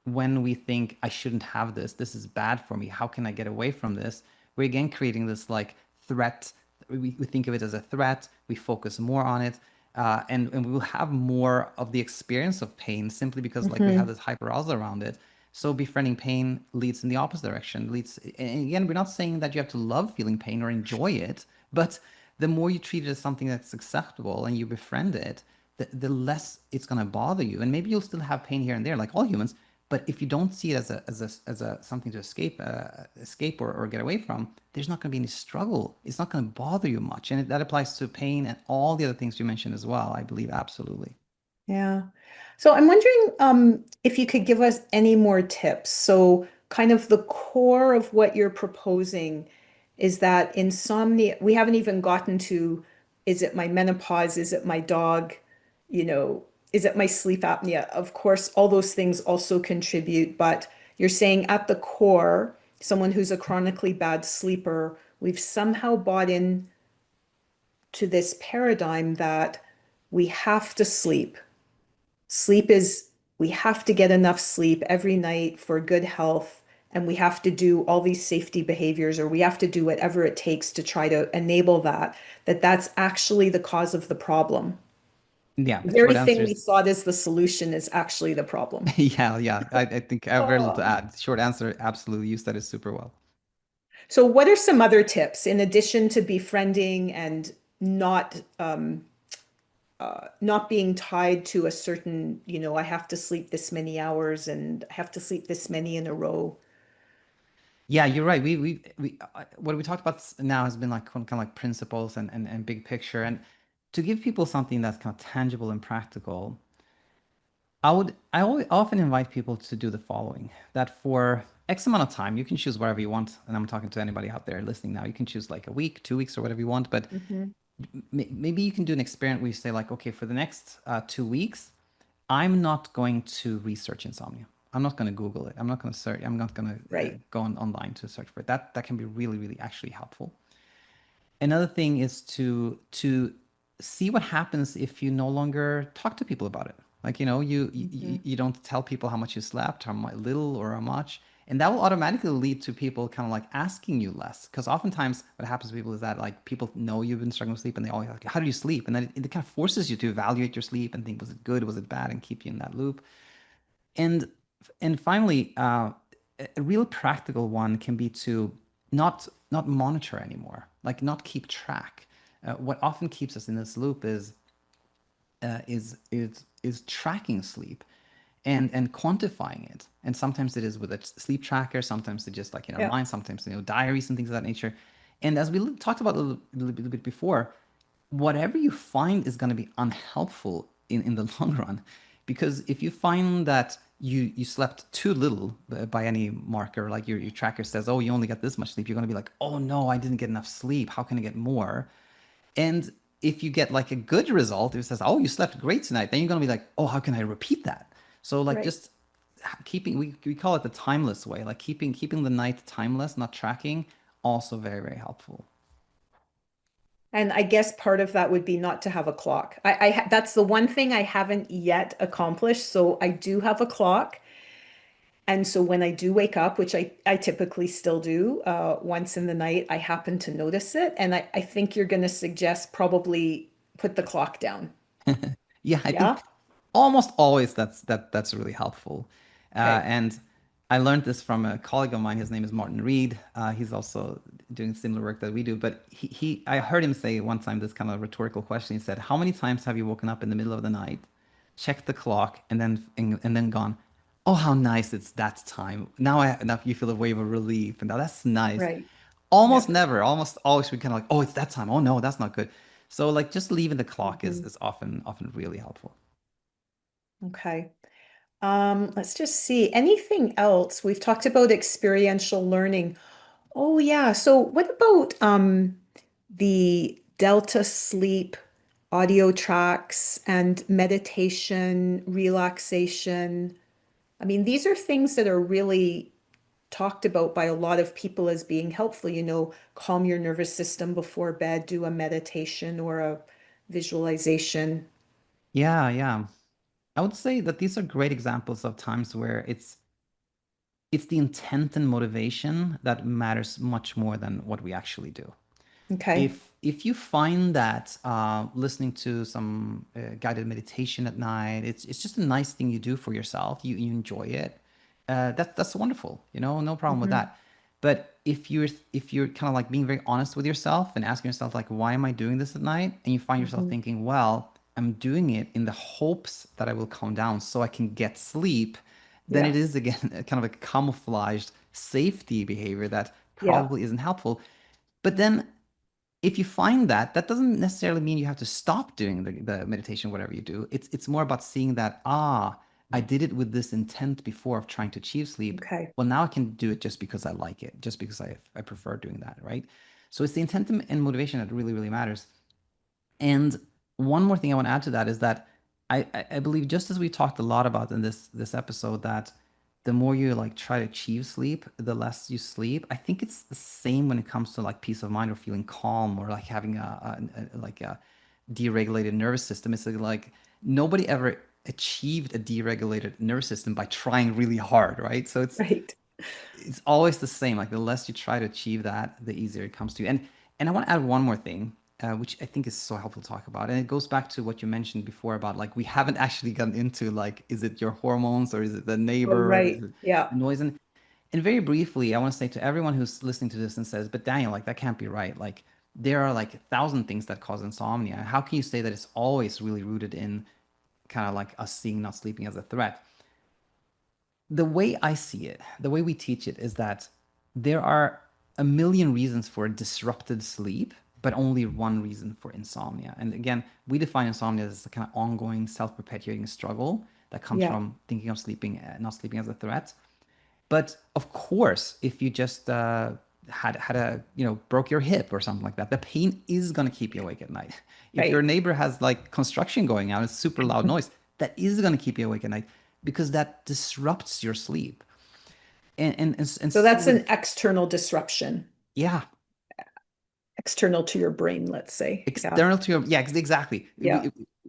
when we think I shouldn't have this, this is bad for me. How can I get away from this? We're again creating this like threat. We think of it as a threat. We focus more on it, and we will have more of the experience of pain simply because like we have
Mhm.
this hyperarousal around it. So befriending pain leads in the opposite direction. Leads, and again, we're not saying that you have to love feeling pain or enjoy it, but the more you treat it as something that's acceptable and you befriend it, the less it's going to bother you. And maybe you'll still have pain here and there, like all humans, But if you don't see it as a something to escape or get away from, there's not going to be any struggle. It's not going to bother you much, and that applies to pain and all the other things you mentioned as well. I believe absolutely.
Yeah. So I'm wondering if you could give us any more tips. So, kind of the core of what you're proposing is that insomnia, we haven't even gotten to, is it my menopause? Is it my dog? You know, is it my sleep apnea? Of course, all those things also contribute, but you're saying at the core, someone who's a chronically bad sleeper, we've somehow bought in to this paradigm that we have to sleep. Sleep is, we have to get enough sleep every night for good health. And we have to do all these safety behaviors, or we have to do whatever it takes to try to enable that, that's actually the cause of the problem.
Yeah,
The very
short answer
thing we
is
thought is the solution is actually the problem.
yeah, yeah. I think I have very little to
Oh.
add. Short answer, absolutely. You said it super well.
So, what are some other tips in addition to befriending and not not being tied to a certain, I have to sleep this many hours and I have to sleep this many in a row.
Yeah, you're right. What we talked about now has been like kind of like principles and big picture. And to give people something that's kind of tangible and practical, I always, often invite people to do the following: that for X amount of time, you can choose whatever you want. And I'm talking to anybody out there listening now. You can choose like a week, 2 weeks, or whatever you want. But
Mhm.
maybe you can do an experiment where you say like, okay, for the next 2 weeks, I'm not going to research insomnia. I'm not going to Google it. I'm not going to search. I'm not going to
Right,
go online to search for it. That can be really, really actually helpful. Another thing is to see what happens if you no longer talk to people about it. Like,
hmm,
you don't tell people how much you slept, little or how much, and that will automatically lead to people kind of like asking you less. Because oftentimes what happens to people is that like people know you've been struggling with sleep and they always like, how do you sleep? And then it kind of forces you to evaluate your sleep and think, was it good? Was it bad? And keep you in that loop. And and finally, a real practical one can be to not monitor anymore, like not keep track. What often keeps us in this loop is tracking sleep and quantifying it. And sometimes it is with a sleep tracker, sometimes it's just like in our
yeah,
mind, sometimes diaries and things of that nature. And as we talked about a little bit before, whatever you find is going to be unhelpful in the long run. Because if you find that you slept too little by any marker, like your tracker says, oh, you only got this much sleep, you're going to be like, oh no, I didn't get enough sleep. How can I get more? And if you get like a good result, if it says, oh, you slept great tonight, then you're going to be like, oh, how can I repeat that? So like
right.
just keeping, we call it the timeless way, like keeping the night timeless, not tracking, also very, very helpful.
And I guess part of that would be not to have a clock. That's the one thing I haven't yet accomplished. So I do have a clock. And so when I do wake up, which I typically still do, once in the night, I happen to notice it. And I think you're going to suggest probably put the clock down.
Yeah, I
Yeah.
think almost always that's really helpful.
Okay.
And I learned this from a colleague of mine. His name is Martin Reed. He's also doing similar work that we do. But I heard him say one time this kind of rhetorical question. He said, "How many times have you woken up in the middle of the night, checked the clock, and then gone, oh, how nice it's that time. Now you feel a wave of relief, and now that's nice."
Right.
Almost
Yep.
never, almost always we kind of like, oh, it's that time. Oh no, that's not good. So like just leaving the clock is
Mhm.
is often really helpful.
Okay. Let's just see. Anything else? We've talked about experiential learning. Oh yeah. So what about the Delta sleep audio tracks and meditation, relaxation? I mean, these are things that are really talked about by a lot of people as being helpful, calm your nervous system before bed, do a meditation or a visualization.
Yeah, yeah. I would say that these are great examples of times where it's the intent and motivation that matters much more than what we actually do.
Okay.
If you find that listening to some guided meditation at night, it's just a nice thing you do for yourself. You enjoy it. That's wonderful. No problem with
Hmm.
that. But if you're kind of like being very honest with yourself and asking yourself like, why am I doing this at night? And you find yourself
Hmm.
thinking, well, I'm doing it in the hopes that I will calm down so I can get sleep. then
Yeah.
it is again a kind of a camouflaged safety behavior that
Yeah.
probably isn't helpful. But then if you find that, that doesn't necessarily mean you have to stop doing the meditation, whatever you do. It's more about seeing that, I did it with this intent before of trying to achieve sleep.
Okay.
Well, now I can do it just because I like it, just because I prefer doing that, right? So it's the intent and motivation that really, really matters. And one more thing I want to add to that is that I believe just as we talked a lot about in this episode that the more you like try to achieve sleep, the less you sleep. I think it's the same when it comes to like peace of mind or feeling calm or like having like a deregulated nervous system. It's like nobody ever achieved a deregulated nervous system by trying really hard, right? So
Right.
it's always the same. Like the less you try to achieve that, the easier it comes to you. And I want to add one more thing, which I think is so helpful to talk about. And it goes back to what you mentioned before about like we haven't actually gotten into like, is it your hormones or is it the
Oh,
neighbor? Is
right.
it
Yeah.
the noise? And very briefly, I want to say to everyone who's listening to this and says, but Daniel, like that can't be right. Like there are like 1,000 things that cause insomnia. How can you say that it's always really rooted in kind of like us seeing not sleeping as a threat? The way I see it, the way we teach it is that there are a million reasons for disrupted sleep, but only one reason for insomnia. And again, we define insomnia as a kind of ongoing, self-perpetuating struggle that comes
Yeah.
from thinking of sleeping, not sleeping as a threat. But of course, if you just had a broke your hip or something like that, the pain is gonna keep you awake at night. If your
Right.
neighbor has like construction going on, it's super loud noise, that is gonna keep you awake at night because that disrupts your sleep. And
So
so
that's
with
an external disruption,
yeah,
external to your brain, let's say. Yeah.
external to your yeah, exactly.
Yeah.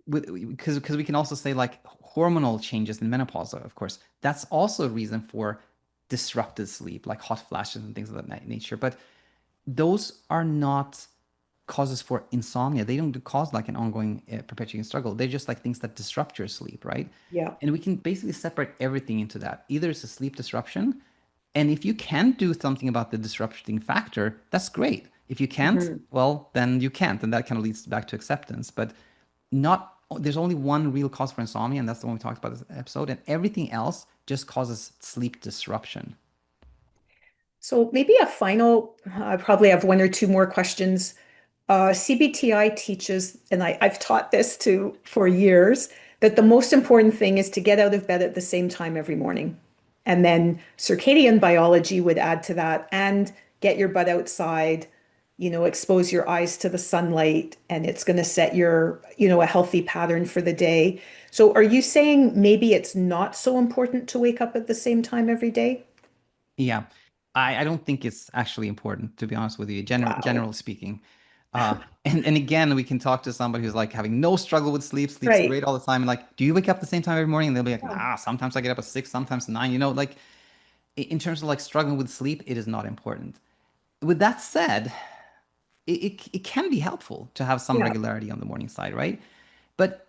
Because we can also say like hormonal changes in menopause, of course. That's also a reason for disrupted sleep, like hot flashes and things of that nature. But those are not causes for insomnia. They don't cause like an ongoing perpetuating struggle. They're just like things that disrupt your sleep, right?
Yeah.
And we can basically separate everything into that. Either it's a sleep disruption, and if you can do something about the disrupting factor, that's great. If you can't,
Mhm.
well, then you can't, and that kind of leads back to acceptance. But not there's only one real cause for insomnia, and that's the one we talked about this episode, and everything else just causes sleep disruption.
So maybe a final, I probably have one or two more questions. CBTI teaches, and I've taught this to for years, that the most important thing is to get out of bed at the same time every morning. And then circadian biology would add to that and get your butt outside, expose your eyes to the sunlight, and it's going to set a healthy pattern for the day. So are you saying maybe it's not so important to wake up at the same time every day?
Yeah, I don't think it's actually important, to be honest with you,
Wow.
generally speaking. And again, we can talk to somebody who's like having no struggle with sleep, sleeps
Right.
great all the time, and like, do you wake up the same time every morning? And they'll be like,
Yeah.
nah, sometimes I get up at 6, sometimes 9. Like in terms of like struggling with sleep, it is not important. With that said, it can be helpful to have some
Yeah.
regularity on the morning side, right? But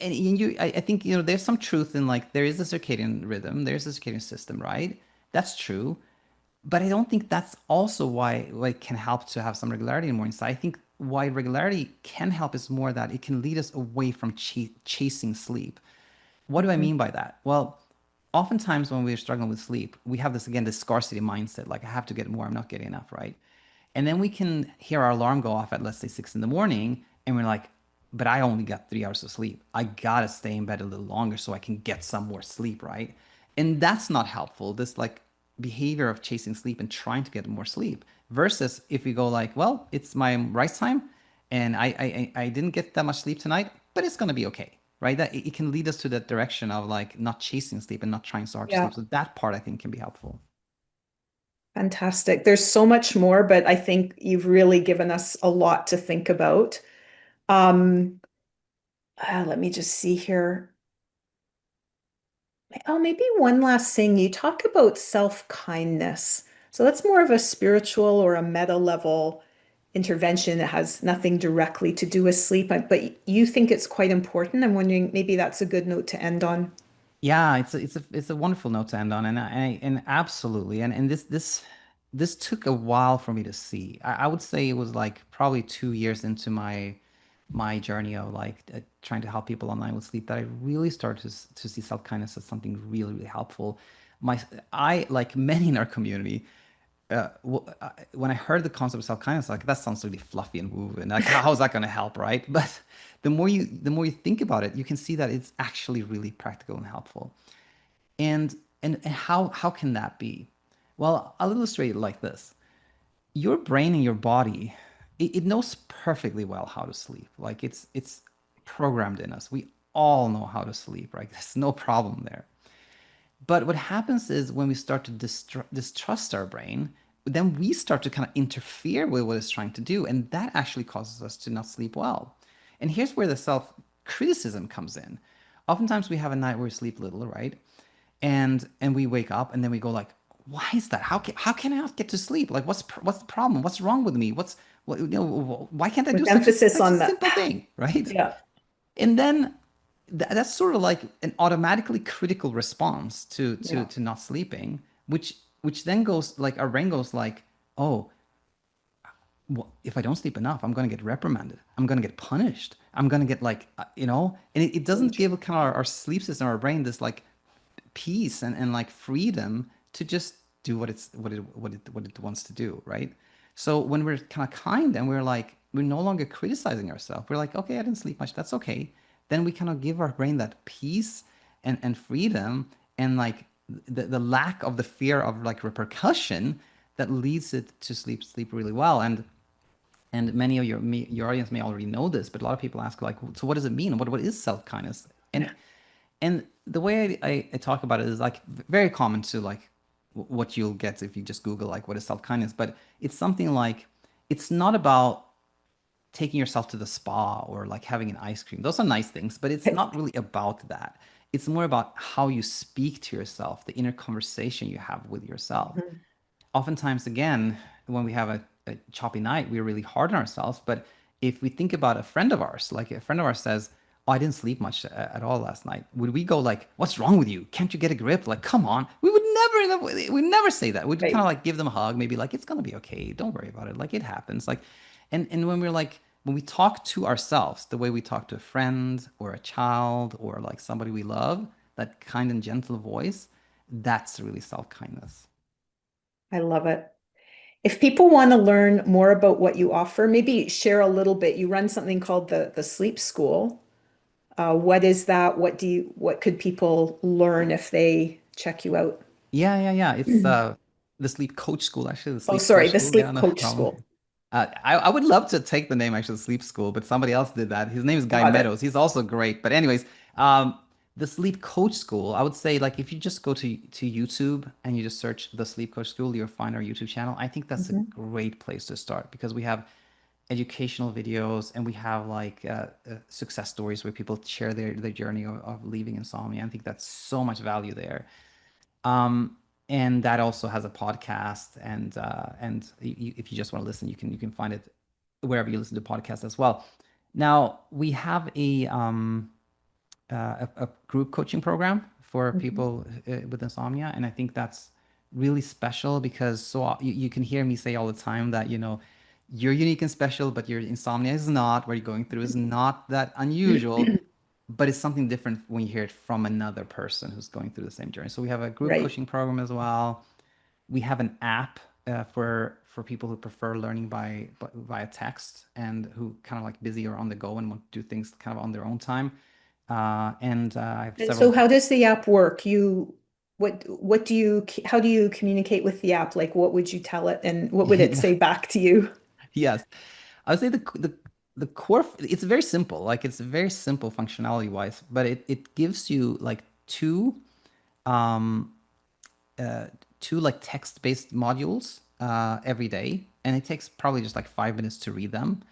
and I think there's some truth in like there is a circadian rhythm, there's a circadian system, right? That's true. But I don't think that's also why it can help to have some regularity in the morning. So I think why regularity can help is more that it can lead us away from chasing sleep. What do I
Mhm.
mean by that? Well, oftentimes when we're struggling with sleep, we have this again, this scarcity mindset, like I have to get more, I'm not getting enough, right? And then we can hear our alarm go off at let's say 6 in the morning, and we're like, but I only got 3 hours of sleep. I gotta stay in bed a little longer so I can get some more sleep, right? And that's not helpful. This like behavior of chasing sleep and trying to get more sleep versus if we go like, well, it's my rise time and I didn't get that much sleep tonight, but it's gonna be okay, right? That it can lead us to that direction of like not chasing sleep and not trying so hard to
Yeah.
sleep. So that part I think can be helpful.
Fantastic. There's so much more, but I think you've really given us a lot to think about. Um, Let me just see here. Oh, maybe one last thing. You talk about self-kindness. So that's more of a spiritual or a meta level intervention that has nothing directly to do with sleep, but you think it's quite important. I'm wondering maybe that's a good note to end on.
Yeah, it's a wonderful note to end on, and absolutely, and this took a while for me to see. I would say it was like probably 2 years into my my journey of like trying to help people online with sleep that I really started to see self-kindness as something really, really helpful. My, I, like many in our community, when I heard the concept of self-kindness, like that sounds really fluffy and woo, and like how is that going to help, right? But the more you think about it, you can see that it's actually really practical and helpful. And and how can that be? Well, I'll illustrate it like this. Your brain and your body, it knows perfectly well how to sleep. Like it's programmed in us. We all know how to sleep, right? There's no problem there. But what happens is when we start to distrust our brain, then we start to kind of interfere with what it's trying to do. And that actually causes us to not sleep well. And here's where the self criticism comes in. Oftentimes we have a night where we sleep little, right? And we wake up and then we go like, why is that? How can I not get to sleep? Like what's the problem? What's wrong with me? Why can't I do
With
such a
emphasis
such a
on the,
simple thing, right?
yeah,
And then that's sort of like an automatically critical response to to
yeah.
to not sleeping, which then goes like our brain goes like, oh, well, if I don't sleep enough, I'm going to get reprimanded. I'm going to get punished. I'm going to get like, and it
Really
doesn't
true.
give kind of our sleep system, our brain, this like peace and like freedom to just do what it wants to do, right? So when we're kind of kind and we're like we're no longer criticizing ourselves, we're like, okay, I didn't sleep much, that's okay. Then we kind of give our brain that peace and freedom and like the lack of the fear of like repercussion that leads it to sleep really well. And many of your audience may already know this, but a lot of people ask like, so what does it mean? What is self-kindness? And the way I talk about it is like very common to like what you'll get if you just Google like what is self-kindness. But it's something like it's not about taking yourself to the spa or like having an ice cream. Those are nice things, but it's not really about that. It's more about how you speak to yourself, the inner conversation you have with yourself.
Mhm.
Oftentimes, again, when we have a choppy night, we're really hard on ourselves. But if we think about a friend of ours, like a friend of ours says, "Oh, I didn't sleep much at all last night," would we go like, "What's wrong with you? Can't you get a grip?" Like, come on. We would never say that. We'd kind of
Right.
like give them a hug, maybe like, "It's gonna be okay. Don't worry about it. Like, it happens." Like, and when we talk to ourselves, the way we talk to a friend or a child or like somebody we love, that kind and gentle voice, that's really self-kindness.
I love it. If people want to learn more about what you offer, maybe share a little bit. You run something called the Sleep School. What is that? What could people learn if they check you out?
Yeah. It's the sleep coach school, actually, the
Oh,
sleep
sorry,
coach
the
school. Yeah,
Sleep
no
Coach
problem.
School.
I would love to take the name actually, sleep school, but somebody else did that. His name is Guy
Got it.
Meadows. He's also great. But anyways, the sleep coach school, I would say like if you just go to YouTube and you just search the sleep coach school, you'll find our YouTube channel. I think that's a
Mhm.
great place to start because we have educational videos and we have like success stories where people share their journey of leaving insomnia. I think that's so much value there. Um, and that also has a podcast, and if you just want to listen, you can find it wherever you listen to podcasts as well. Now we have a group coaching program for
Mhm.
people with insomnia, and I think that's really special because you can hear me say all the time that you're unique and special, but your insomnia is not. What you're going through is not that unusual, but it's something different when you hear it from another person who's going through the same journey. So we have a group
Right.
coaching program as well. We have an app for people who prefer learning via text and who kind of like busy or on the go and want to do things kind of on their own time. And I have
And
several.
so how does the app work? What do you, how do you communicate with the app? Like, what would you tell it and what would it
Yeah,
say back to you?
yes, I would say the core. It's very simple. Like it's very simple functionality wise, but it gives you like um uh, two like text-based modules every day, and it takes probably just like 5 minutes to read them.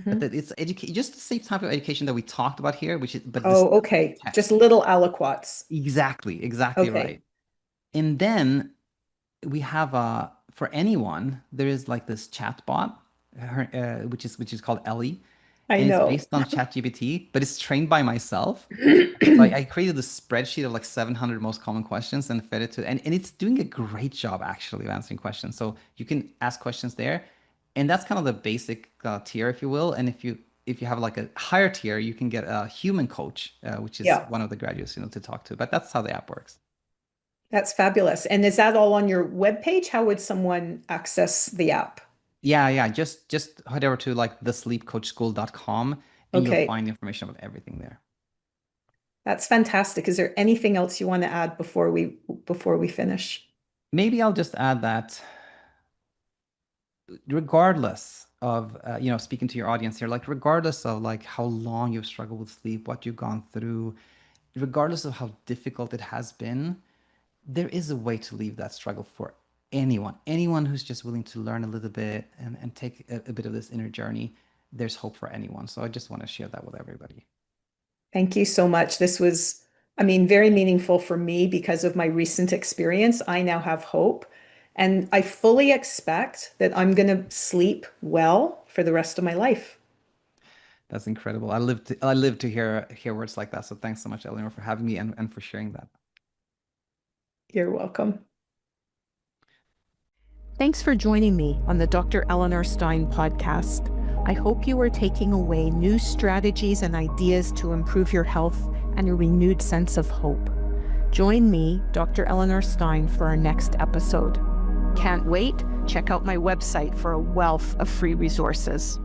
But
Mhm.
that it's educate just the same type of education that we talked about here, which is but this
Oh, okay.
text.
Just little aliquots.
Exactly
Okay.
right. And then we have for anyone there is like this chat bot, which is called Ellie,
I
and it's
know.
based on ChatGPT, but it's trained by myself. So I created a spreadsheet of like 700 most common questions and fed it to, and it's doing a great job actually of answering questions. So you can ask questions there, and that's kind of the basic tier, if you will. And if you if you have like a higher tier, you can get a human coach, which is
Yeah,
one of the graduates, to talk to. But that's how the app works.
that's fabulous. And is that all on your webpage? How would someone access the app?
Yeah, yeah. Just head over to like thesleepcoachschool.com and you'll
Okay,
find information about everything there.
that's fantastic. Is there anything else you want to add before we finish?
Maybe I'll just add that regardless of speaking to your audience here, like regardless of like how long you've struggled with sleep, what you've gone through, regardless of how difficult it has been, there is a way to leave that struggle for anyone who's just willing to learn a little bit and take a bit of this inner journey. There's hope for anyone, so I just want to share that with everybody.
Thank you so much. This was, I mean, very meaningful for me because of my recent experience. I now have hope, and I fully expect that I'm going to sleep well for the rest of my life.
That's incredible. I live to hear words like that, so thanks so much, Eleanor, for having me and for sharing that.
You're welcome.
Thanks for joining me on the Dr. Eleanor Stein podcast. I hope you are taking away new strategies and ideas to improve your health and a renewed sense of hope. Join me, Dr. Eleanor Stein, for our next episode. Can't wait? Check out my website for a wealth of free resources.